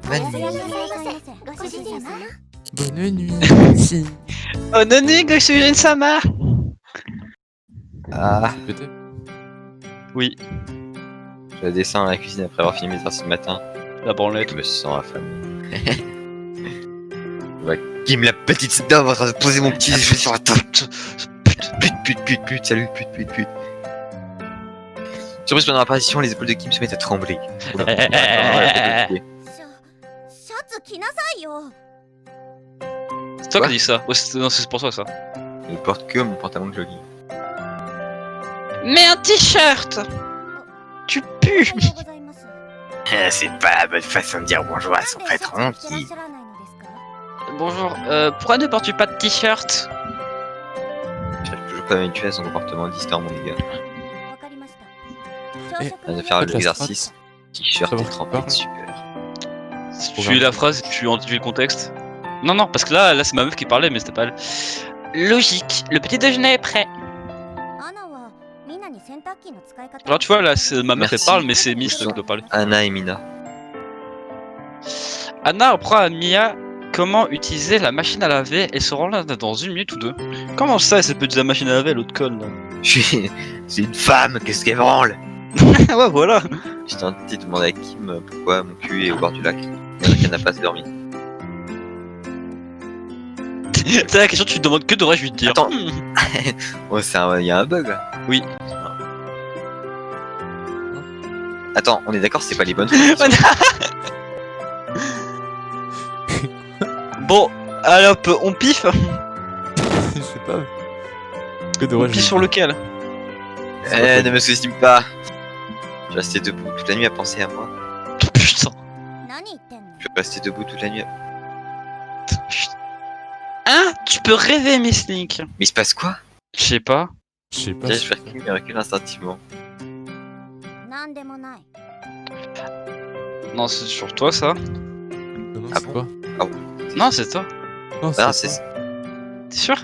おやすみなさいませご主人様 Bonne nuit. Si. Oh, Nani, Goshujin Sama! Ah, C'est pété. Oui, je descends à la cuisine après avoir fini mes heures ce matin. la branlette. Je me sens affamé. Ouais, Kim la petite Seda va poser mon petit jeu sur la table. Pute, salut, pute. Surprise pendant l'apparition, les épaules de Kim se mettent à trembler. Oula. シャシャツ着なさいよ C'est toi Quoi? qui as dit ça. Ouais, non, c'est pour toi ça. Je ne porte que mon pantalon de jogging. Mais un t-shirt! Tu pues! おはようございます C'est pas la bonne façon de dire bonjour à son なんでシャ patron ツ着てらっ qui... しゃらないのですか Bonjour, pourquoi ne portes-tu pas de t-shirt? J'arrive toujours pas à m'habituer à son comportement distant, mon gars. わかりました朝 Eh, 食 On に va faire Faites la l'exercice. T-shirt Savoir et qui trempé parle. de super. Si tu lis la phrase, tu lis le contexte. Non, parce que là c'est ma meuf qui parlait, mais c'était pas elle. Logique, le petit déjeuner est prêt. アナはみんなに洗濯機の使い方 Alors tu vois, là c'est ma meuf elle Merci. parle, mais c'est Miss qui doit parler. Anna et Mina. Anna apprend à Mia comment utiliser la machine à laver et se rend là dans 1 minute ou 2. Comment ça, elle peut utiliser la machine à laver, l'autre conne là? C'est une femme, qu'est-ce qu'elle branle? Ouais, voilà. J'ai tenté de demander à Kim pourquoi mon cul est au bord du lac. Alors qu'elle n'a pas assez dormi. C'est la question, tu te demandes que devrais-je lui dire? Attends. Oh, il y a un bug là. Oui. Attends, on est d'accord, c'est pas les bonnes. Bon, allez hop, on piffe. Je sais pas. Que On devrais-je piffe sur lequel? Ne me sous-estime pas. Je vais rester debout toute la nuit à penser à moi. Putain. 何言ってんの Je vais rester debout toute la nuit. Hein? Tu peux rêver, Miss Link. Mais il se passe quoi? Je sais pas. Je sais pas. J'espère qu'il me recule instinctivement. なんでもない Non, c'est sur toi ça. Non, Ah c'est bon toi. Non, c'est toi. Non, Ah, c'est c'est toi. T'es sûr?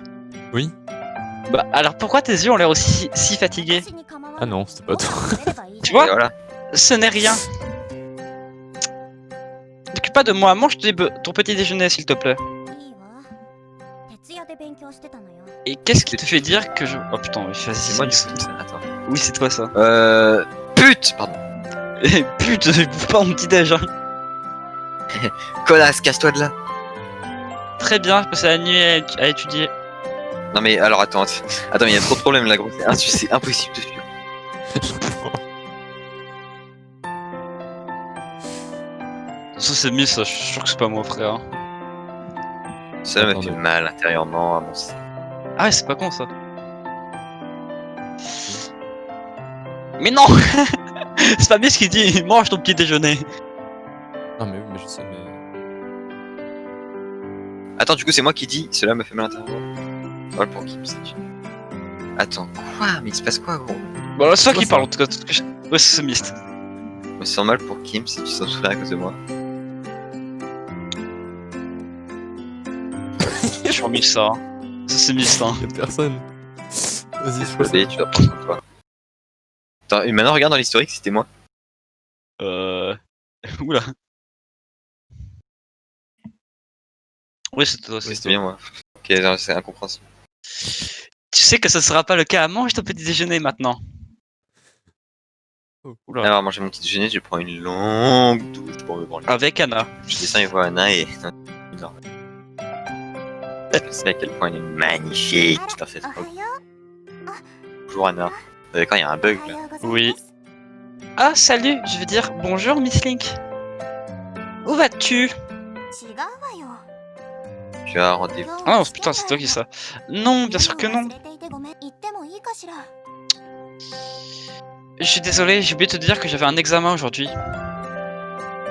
Oui. Bah alors pourquoi tes yeux ont l'air aussi si fatigués? 私に構わない Ah non, c'était pas toi. 食べればいいじゃん Tu vois? Et voilà. Ce n'est rien. T'occupe pas de moi, mange ton petit déjeuner s'il te plaît. いいわ徹夜で勉強してたのよ Et qu'est-ce qui te fait dire que je... Oh putain, oui, vas-y, C'est moi du c'est- coup. Attends. Oui, c'est toi ça. Pute! Pardon. Eh putain, je bouffe pas mon petit déj. Hein. Connasse, casse-toi de là. Très bien, je passais la nuit à étudier. Non mais alors attends, il y a trop de problèmes là gros, c'est impossible de suivre. Ça c'est Miss, ça, je suis sûr que c'est pas moi frère. Ça me Attendez. fait mal intérieurement à mon sein. Ah ouais, c'est pas con ça. Mais non. C'est pas Miss qui dit mange ton petit déjeuner. Non, mais oui, mais je sais, mais. Attends, du coup c'est moi qui dis, cela me fait mal intérieurement. Voilà pour Kim, c'est Attends, quoi? Mais il se passe quoi gros? Bon là c'est toi C'est qui toi, parle en tout cas. Ouais, c'est Miss. Je me sens mal pour Kim si tu sens souffrir à cause de moi. Je suis Miss ça. Hein. Ça c'est Miss hein. Y'a personne. Vas-y, je passe. Désolé, tu dois prendre soin de toi. Attends, et maintenant regarde dans l'historique, c'était moi. Oula. Oui, c'est toi, Oui, c'est c'était toi. bien moi. Ok, non, c'est incompréhensible. Tu sais que ça sera pas le cas. Mange ton petit déjeuner maintenant. Oula. Alors, manger mon petit déjeuner, je prends une longue douche pour me branler. Avec Anna. Je descends et vois Anna et. Non. Je sais à quel point elle est magnifique dans cette おは robe. よ Bonjour Anna. Vous savez quand il y a un う bug おは là. ようございます Oui. Ah, salut, je veux dire bonjour, Miss Link. Où vas-tu? 違うわよ Tu as un rendez-vous. 今日 Ah は non, 試験 putain, c'est toi qui ça. Non, bien sûr que メモを non. 忘れていてごめん言ってもいいかしら Je suis désolé, j'ai oublié de te dire que j'avais un examen aujourd'hui.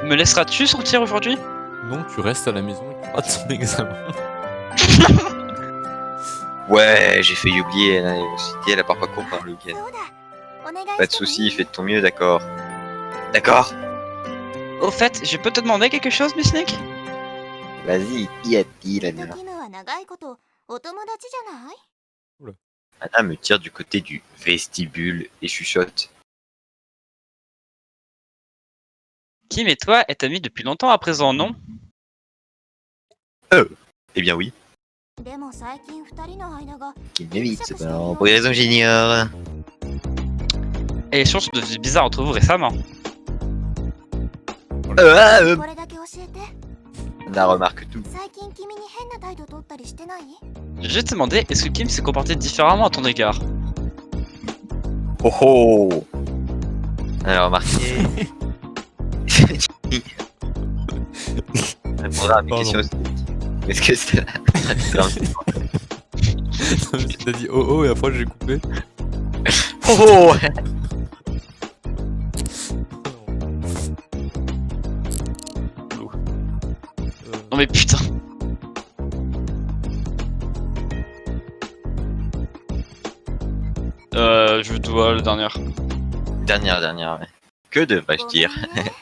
Me laisseras-tu sortir aujourd'hui? Non, tu restes à la maison et tu rates ton examen. Ouais, j'ai failli oublier. Anna l'université, elle a parfois cours par le week-end. そうだお願い Pas de してもい soucis, い fais de ton mieux, d'accord. D'accord. Au fait, je peux te demander quelque chose, Miss Link? Vas-y, qui a-t-il, 君と Anna? キムは長いことお友達じゃない Anna me tire du côté du vestibule et chuchote. Kim et toi êtes amis depuis longtemps à présent, non? Eh bien oui. でも最近二人の間が Qui m'évite cependant, pour des raisons que j'ignore. Et les choses sont devenues bizarres entre vous récemment. これだけ教えて Anna remarque tout. 最近君に変な態度取ったりしてない Je vais te demander, est-ce que Kim s'est comporté différemment à ton égard? Oh oh. Elle a remarqué. Répondra à mes Pardon. questions aussi. Est-ce que c'est la T'as dit oh oh et après j'ai coupé. Oh oh. Non mais putain. Je dois le dernier. Dernière, ouais. Que devrais-je dire? ごめんね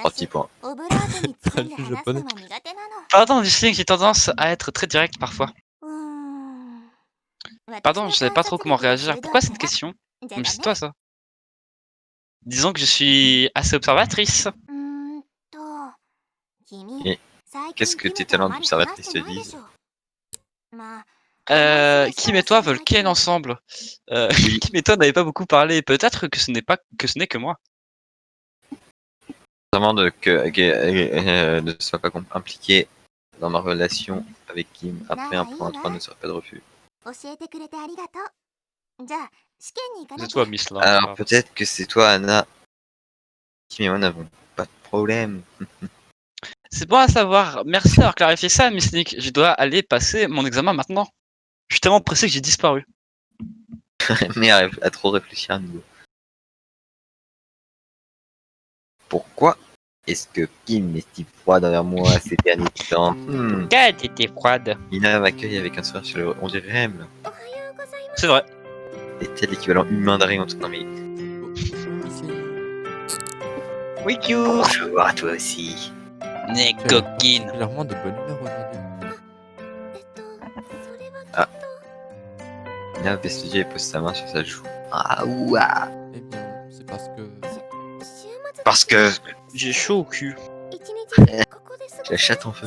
3 petits points. オブラートに包んで話すのは苦手なの Pardon, Miss Link, j'ai tendance à être très direct parfois. うーん Pardon, je savais pas trop comment réagir. Pourquoi cette question? じゃ Mais だ c'est ね toi ça. Disons que je suis assez observatrice. うーんと君 Et 最近 qu'est-ce que キム tes とあ talents まり d'observatrice 話して te ないで disent? しょまあ Kim et toi veulent ken ensemble. Kim et toi n'avez pas beaucoup parlé. Peut-être que ce n'est que moi. Vraiment ne sois pas impliqué dans ma relation avec Kim. Après un point 3 ne serait pas de refus. 教えてくれてありがとうじゃあ試験に行かな C'est き toi, ゃ Miss là. Alors peut-être que c'est toi, Anna. Kim et moi n'avons pas de problème. C'est bon à savoir. Merci d'avoir clarifié ça, Miss Nick. Je dois aller passer mon examen maintenant. Je suis tellement pressé que j'ai disparu. Mais à trop réfléchir à nouveau. Pourquoi est-ce que Kim est si froide envers moi ces derniers temps? Kat était froide. Ina m'accueille avec un sourire chaleureux. On dirait M. おはようございます C'est vrai. Est-elle l'équivalent humain d'un rayon? Non mais Oui, you. bonjour à toi aussi. Né Tu as coquine. particulièrement de bonne humeur aujourd'hui. それはきっ あ と Ina baisse les yeux et pose sa main sur sa joue. Ah ouah. Eh bien, c'est parce que... 週末 Parce que J'ai chaud au cul. 一日ここで過ご j'ai la chatte en feu.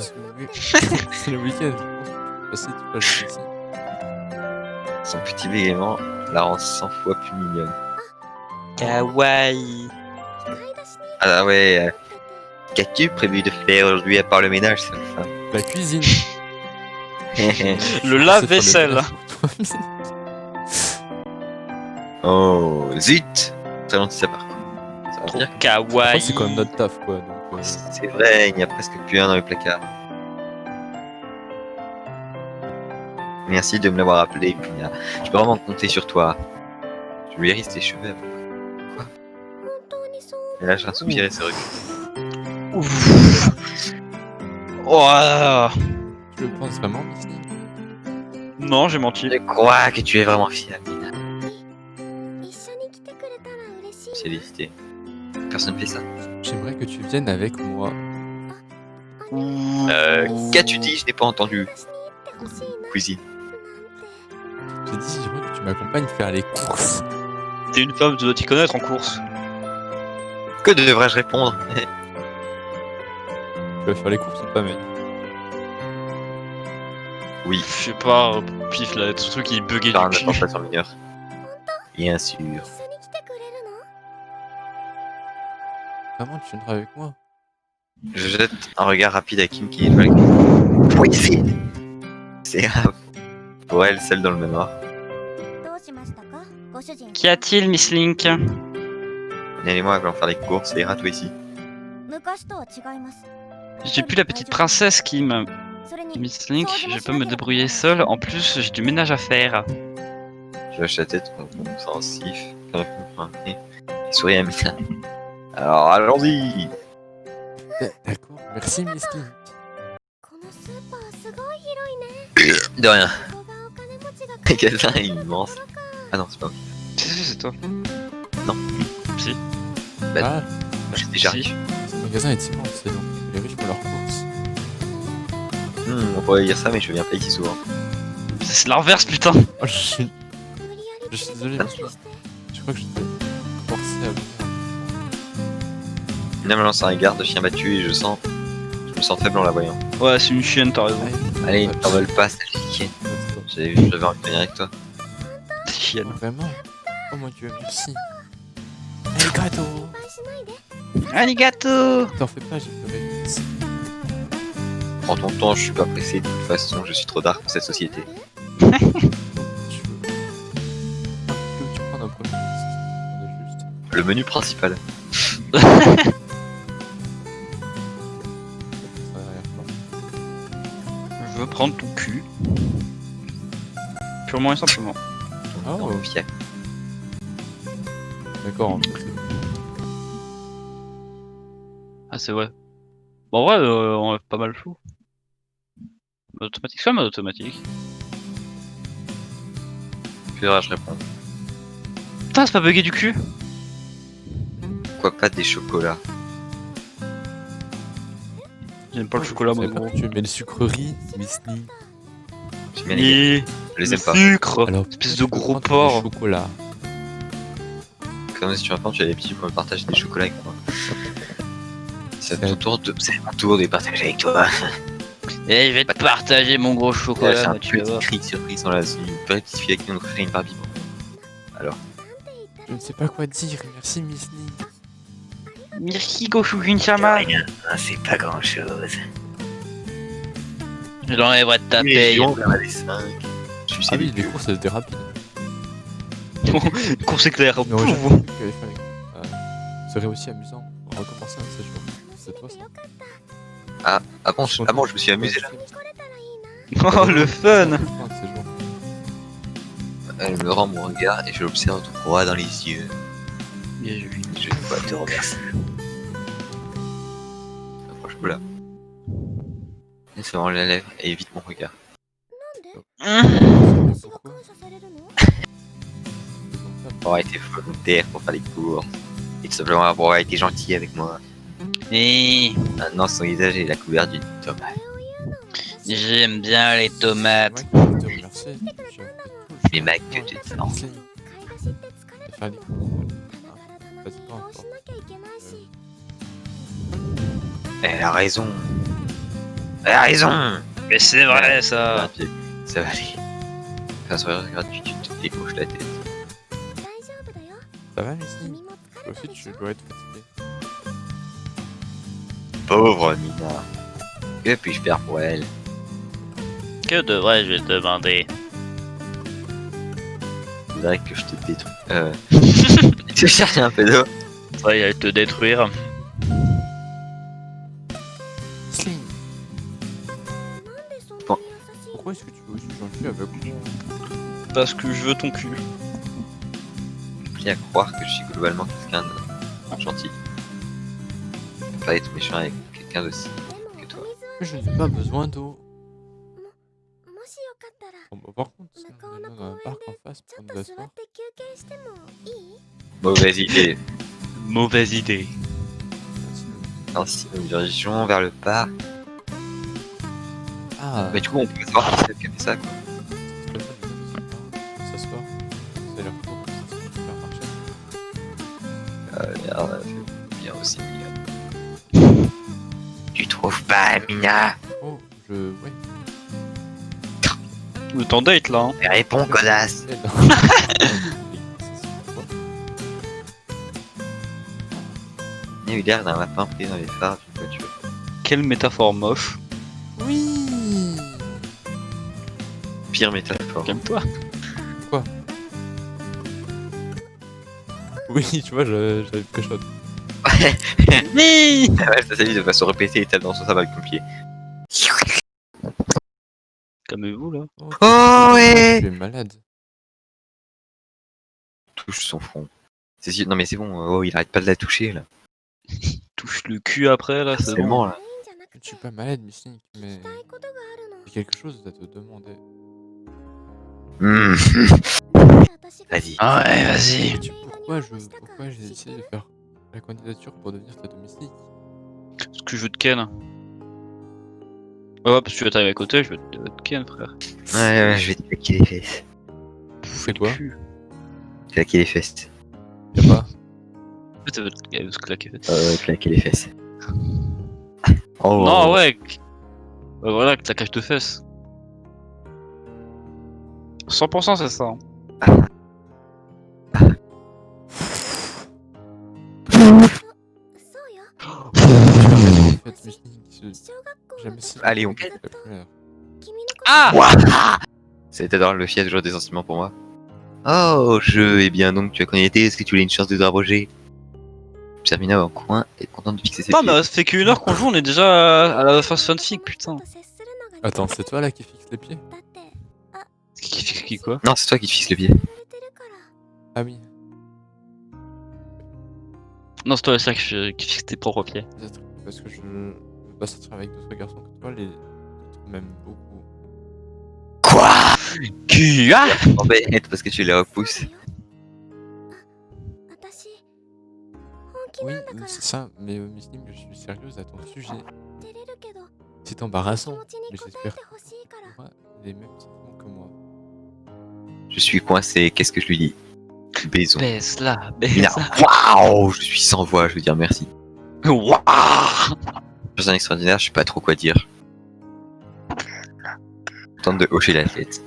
C'est le week-end, je pense que tu peux passer toute la journée ici. Son petit bégaiement la rend 100 fois plus mignonne. Kawaii. 買い出しに Ah ouais, 行ってて qu'as-tu prévu de faire aujourd'hui à part le ménage, ça La cuisine. Le lave-vaisselle. Oh, zut. Très gentil ça par contre. Ça va Trop dire Après, kawaii. c'est quand même notre taf, quoi. Donc, que c'est vrai, il n'y a presque plus un dans le placard. Merci de me l'avoir appelé, Mina. Je peux vraiment compter sur toi. Je lui hérisse tes cheveux. 本当にそう Elle lâche un soupir et se recule. Ouf. Oh. tu le penses vraiment, Misty? Non, j'ai menti. Je crois que tu es vraiment fière, Mina. 一緒に来てくれたら嬉しいな Félicité. Personne ne fait ça. J'aimerais que tu viennes avec moi. Qu'as-tu dit? Je n'ai pas entendu. 私に行ってほしいな Cuisine. なんて J'ai dit, j'aimerais que tu m'accompagnes faire les courses. T'es une femme, tu dois t'y connaître en course. Que devrais-je répondre? Tu vas faire les courses ou pas, mec? Oui, Je sais pas, pif là, ce truc il buguait par un du cul. attentat sur mineur. Bien sûr. 一緒に来てくれるの Vraiment, tu viendras avec moi. Je jette un regard rapide à Kim qui est pas oui, c'est grave. Pour elle, seule dans le manoir. どうしましたかご主人。 Qu'y a-t-il, Miss Link? Viens et moi allons faire les courses, ça ira toi ici. 昔とは違います。 Je suis plus la petite princesse, Kim. それに Miss Link, je peux me débrouiller seule. En plus, j'ai du ménage à faire. Je lâche la tête, compréhensif, et souris à Mina. Alors allons-y. D'accord, merci Miss Link. このスーパーすごい広いね。 De rien. ここがお金持ちが Le magasin est immense. Ah non, c'est pas vrai. Si, c'est toi. Non. Si. Ah, J'ai déjà Si. riche. ce magasin est immense, c'est donc les riches pour leurs courses. On pourrait dire ça, mais je viens pas ici souvent. C'est l'inverse, putain. Oh, je suis 無理やり Je suis désolé, 手 monsieur. 伝いして。 Je crois que je t'ai forcé à venir. Mina me lance un regard de chien battu et je me sens faible en la voyant. Ouais, c'est une chienne, t'as raison. Allez, Ouais, t'en veulent pas, sale chienne. J'avais envie de venir avec toi. Chienne. Vraiment? Oh mon dieu, merci. Arigato! 失敗しないで。 Arigato. T'en fais pas, j'ai pleuré. Merci. Prends ton temps, je suis pas pressé. De toute façon, je suis trop dark pour cette société. Tu veux. Que veux-tu prendre en premier? On est juste. Le menu principal. Ça n'a rien faire. Je veux prendre ton cul. Purement et simplement. Ah Dans ouais. le fier. D'accord, en fait, c'est bon. Ah, c'est vrai. Bon, en vrai, on est pas mal fou. Mode automatique, c'est pas mode automatique. Puis je réponds. Putain, c'est pas bugué du cul. Pourquoi pas des chocolats? J'aime pas le chocolat, moi. C'est bon, tu mets les sucreries, Miss Link. J'aime bien les gars. Je les le aime pas. sucre. Alors, Espèce tu de peux gros prendre porc. des chocolats. Comme si tu m'entends, tu as des petits pour me partager des chocolats avec moi. C'est C'est- mon tour de partager avec toi. Et je vais te partager mon gros J'ai chocolat, un moi, tu vas petit voir. cri surprise dans la vie. Une petite fille avec qui on offrirait une Barbie. Je ne sais pas quoi dire, merci Miss Link. Merci, Goshukin-sama. Rien, c'est pas grand chose. Je l'enlèverai de ta paye. vers les 5. Je suis Ah oui, les courses c'était rapide. Course éclair. Mais ouais, j'avais vu qu'elle fallait. Ce serait aussi amusant. On recommencer un séjour. C'est toi ça? Ah bon, je me suis amusé là. Oh, le fun. Elle me rend mon regard et je l'observe droit dans les yeux. Je dois te remercier. Approche-moi là. Laisse moi la lèvre et évite mon regard. 私が Pourquoi? 感謝されるの？ Pour avoir été volontaire pour faire les courses. Et tout simplement pour avoir été gentil avec moi. Et Maintenant son visage est la couverte d'une tomate. これを言うのは私 j'aime bien les tomates. Ouais, je te remercie. Les mecs que tu te sens. Merci. 買い出しって疲れて Faire る les の courses. だから棚に移動しなきゃいけないし Elle a raison. Elle a raison. Mais c'est vrai, ça. Ça va aller. Faire un sourire gratuit, tu te décroches la tête. 大丈夫だよ Ça va, Miss 君 Link? も Toi 疲れた aussi, でし tu ょ dois être fatigué. Pauvre Mina. Que puis-je faire pour elle? Que devrais-je demander? Je voudrais que je te détruise. Tu cherches un peu d'eau? Ouais, il allait te détruire. Miss Link, なんでそんなbon. に優しい pourquoi est-ce que tu veux aussi gentil avec moi? Parce que je veux ton cul. J'ai à croire que je suis globalement quelqu'un de gentil. Pas être méchant avec quelqu'un d'aussi. でも que toi. お水は Mais je n'ai pas besoin d'eau. もしよかったら Bon, bah, par contre, si 向こ on う est の dans un 公園 parc で en face ちょ pour っ nous と座っ asseoir. て休憩してもいい？ Mauvaise idée. Mauvaise idée. Ainsi, nous nous dirigeons vers le parc. Ah, Mais du coup, on peut savoir qui c'est qui a fait ça, quoi. c'est très bien de s'asseoir. Ça a l'air trop comme si c'était un supermarché. Merde, bien aussi. Tu trouves pas, Mina? Oh, ouais. Le temps date là. Hein. Mais réponds, connasse. a eu l'air d'un lapin pris dans les phares d'une voiture. Quelle métaphore moche. Oui. Pire métaphore. Calme-toi. Oui, tu vois, j'avais pré-shot. Oui. Ah ouais, ça s'est dit de façon répétée et tape dans son sabre avec ton pied. Calmez-vous là. Oh, ouais. Tu es malade. Touche son front. Non mais c'est bon, oh, il arrête pas de la toucher là. Touche le cul après là, c'est bon. Seulement là. Je suis pas malade, Missing, mais j'ai quelque chose à te demander. Hmm. Vas-y. Ah ouais, vas-y. Sais-tu pourquoi j'ai décidé de faire la candidature pour devenir ta domestique? Parce que je veux te ken. Ouais, parce que tu vas t'arriver à côté, je veux te ken, frère. Ouais, je vais te claquer les fesses. C'est quoi? Cul. Claquer les fesses. Y'a pas. En fait, elle veut te claquer. Claquer les fesses. Oh. Non, ouais. Voilà, claquage de fesses. 100% c'est ça. Hein. En fait, Missing, j'aime si. Allez, on la première. Ah C'était dans le fiat toujours des enseignements pour moi. Oh, jeu, et bien donc tu as connecté, est-ce que tu voulais une chance de draboger? Sermina en coin est contente de fixer ses Non, pieds. mais ça fait qu'une heure qu'on joue, on est déjà à la phase fanfic, putain. Attends, c'est toi là qui fixe les pieds? Qui fixe qui quoi? Non, c'est toi qui te fixes le pied. Ah oui. Non, c'est toi, c'est qui fixe tes propres pieds. Peut-être parce que je veux pas sortir avec d'autres garçons que toi, les autres m'aiment beaucoup. Quoi? Qui a En fait, parce que tu les repousses. Oui, c'est ça, mais Missing, je suis sérieuse à ton sujet. C'est embarrassant, mais j'espère que tu auras les mêmes sentiments que moi. Je suis coincé, qu'est-ce que je lui dis? Baison. Baisse là, Mina, baisse là. waouh, je suis sans voix, je veux dire merci. Wouah. Personne extraordinaire, je sais pas trop quoi dire. Tente de hocher la tête.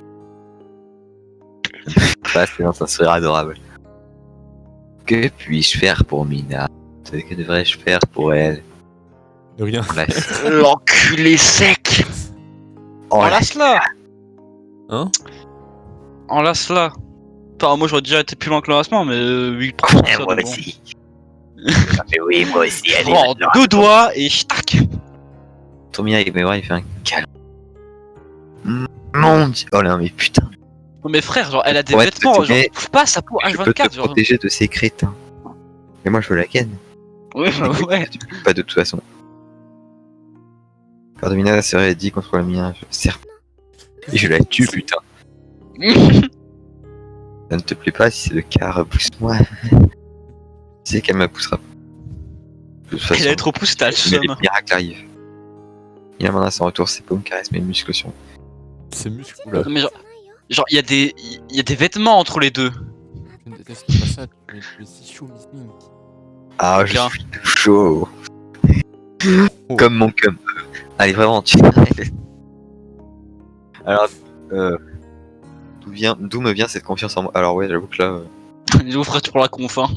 C'est un sourire adorable. Que puis-je faire pour Mina? Que devrais-je faire pour elle? De rien. L'enculé sec. Oh, Enlace-la. Hein? Enlace-la. Enfin, moi j'aurais déjà été plus loin que l'enlacement, mais oui, moi aussi. Mais oui, moi aussi, allez. Prends maintenant. 2 doigts et tac. Tommy avec mes bras, il fait un câlin. Mon dieu. Oh là, mais putain. Non mais frère, genre elle a des Ouais, vêtements, tu genre mets- touche pas sa peau Je peux te H24, genre. protéger de ces crétins. Mais moi, je veux la ken. Ouais, ouais. Pas de toute façon. Quand Domina serait dit contre le mien, je serre. Et je la tue, putain. Ça ne te plaît pas si c'est le cas, repousse-moi. Tu sais qu'elle me poussera. De toute façon, Elle est trop poussée, t'as le mais les seum. miracles arrivent. Il amène à son retour ses paumes caressent mes muscles sur. Ces muscles, oula. Mais genre il y a des vêtements entre les deux. Je ne déteste pas ça, tu es si chaud, Missing. Ah, je Tiens. suis tout chaud. Oh. Comme mon cum. Allez, vraiment, tu. Alors, d'où me vient cette confiance en moi? Alors, ouais, j'avoue que là. Je vous ferai pour la conf, hein.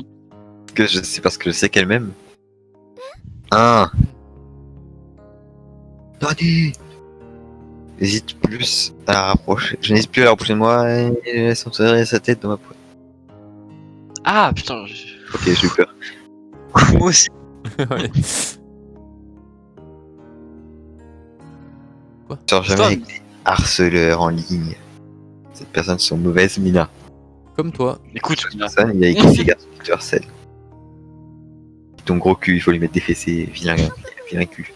Que je sais parce que je sais qu'elle m'aime. Ah. Attendez. J'hésite plus à la rapprocher. Je n'hésite plus à la rapprocher de moi et laisse entrer sa tête dans ma poitrine. Ah putain, Ok, j'ai eu peur. moi aussi. Ouais. Genre jamais Putain. avec des harceleurs en ligne. Ces personnes sont mauvaises, Mina. Comme toi. Écoute, Personne, il y a écrit ces garçons qui te harcèlent. Ton gros cul, il faut lui mettre des fessées, vilain cul.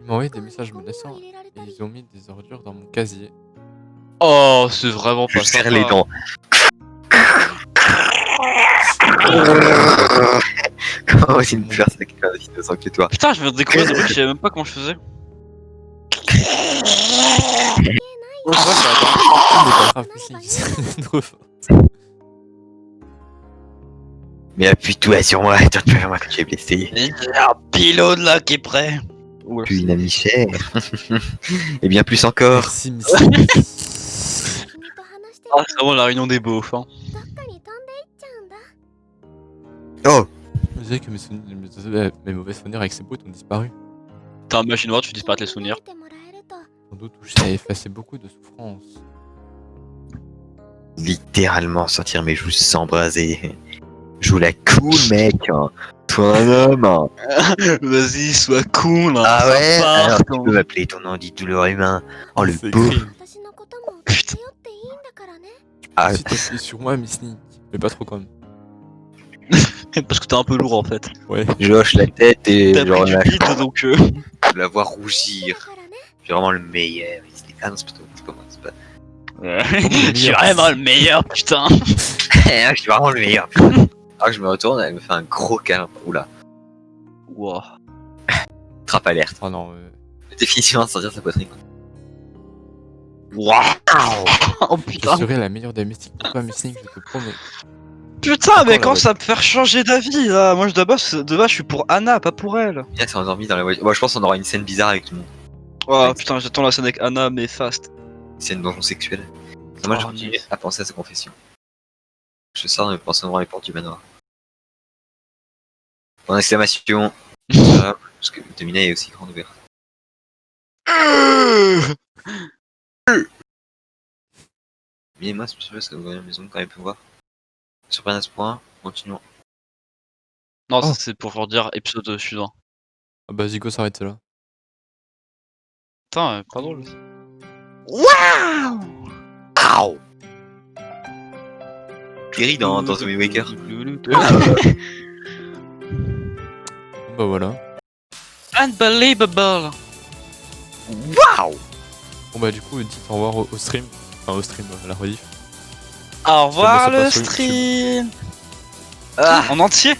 Ils m'ont envoyé des messages menaçants et ils ont mis des ordures dans mon casier. oh c'est vraiment Je pas serre sympa. les dents. Comment aussi me faire ça quelqu'un aussi innocent que toi? Putain, je viens de découvrir des trucs, je savais même pas comment je faisais. Oh, ça va, ça va. Mais pas grave, Missing, c'est trop fort. Mais appuie-toi sur moi, toi tu vas voir que tu es blessé. Il y a un pilote là qui est prêt. Oula. Puis une amie chère. Et bien plus encore. Merci, Missing. Ah, c'est vraiment la réunion des beaufs, hein. Oh, dirait que mes mauvais souvenirs avec ces brutes ont disparu. T'as un machine noire, tu fais disparaître les souvenirs. Sans doute toucher à effacer beaucoup de souffrances. Littéralement sortir mes joues s'embraser. Joue la cool, mec. Hein. Toi un homme. Hein. Vas-y, sois cool. Hein, Ah ouais. sympa, Alors tu quand- peux m'appeler ton anti-douleur humain. Oh le C'est beau. écrit. Putain. Ah, Si t'appuies sur moi, Miss Nick. Mais pas trop quand même. Parce que t'es un peu lourd en fait. Ouais. je hoche la tête et T'as je pris du relâche. vide donc. Je la vois rougir. Je suis vraiment le meilleur. Ah non, c'est plutôt. C'est pas moi. C'est pas. Je suis vraiment le meilleur, putain. je suis vraiment le meilleur. Putain. Alors que je me retourne, elle me fait un gros câlin. Oula. Wow. Trappe alerte. Oh non. Définitivement sentir sa poitrine. Wow. Oh Je putain. serai la meilleure domestique pour toi, Miss Nick, je te promets. Putain, mais Encore quand la ça me faire changer d'avis là. Moi, de base, je suis pour Anna, pas pour elle. Mia s'est endormie dans la voiture. Moi, je pense qu'on aura une scène bizarre avec tout le monde. Oh putain, j'attends la scène avec Anna, mais fast. Une scène donjon sexuel. Moi, je Oh, continue nice. à penser à sa confession. Je sors en me pensant devant les portes du manoir. En exclamation. Voilà, parce que Domina est aussi grande ouverte. Mais moi, c'est sûr que vous voyez la maison quand même pu voir. Surprenant à ce point, continuons. Non, Oh. c'est pour leur dire épisode suivant. Ah bah Zico s'arrête là. Putain, pas drôle. Waouh! Terry dans Tommy Waker. Bah voilà. Unbelievable. Waouh! Bon bah du coup, dites au revoir au stream. Enfin au stream, à la rediff. Au revoir Ça me le passe sur YouTube. stream. Ah! En entier.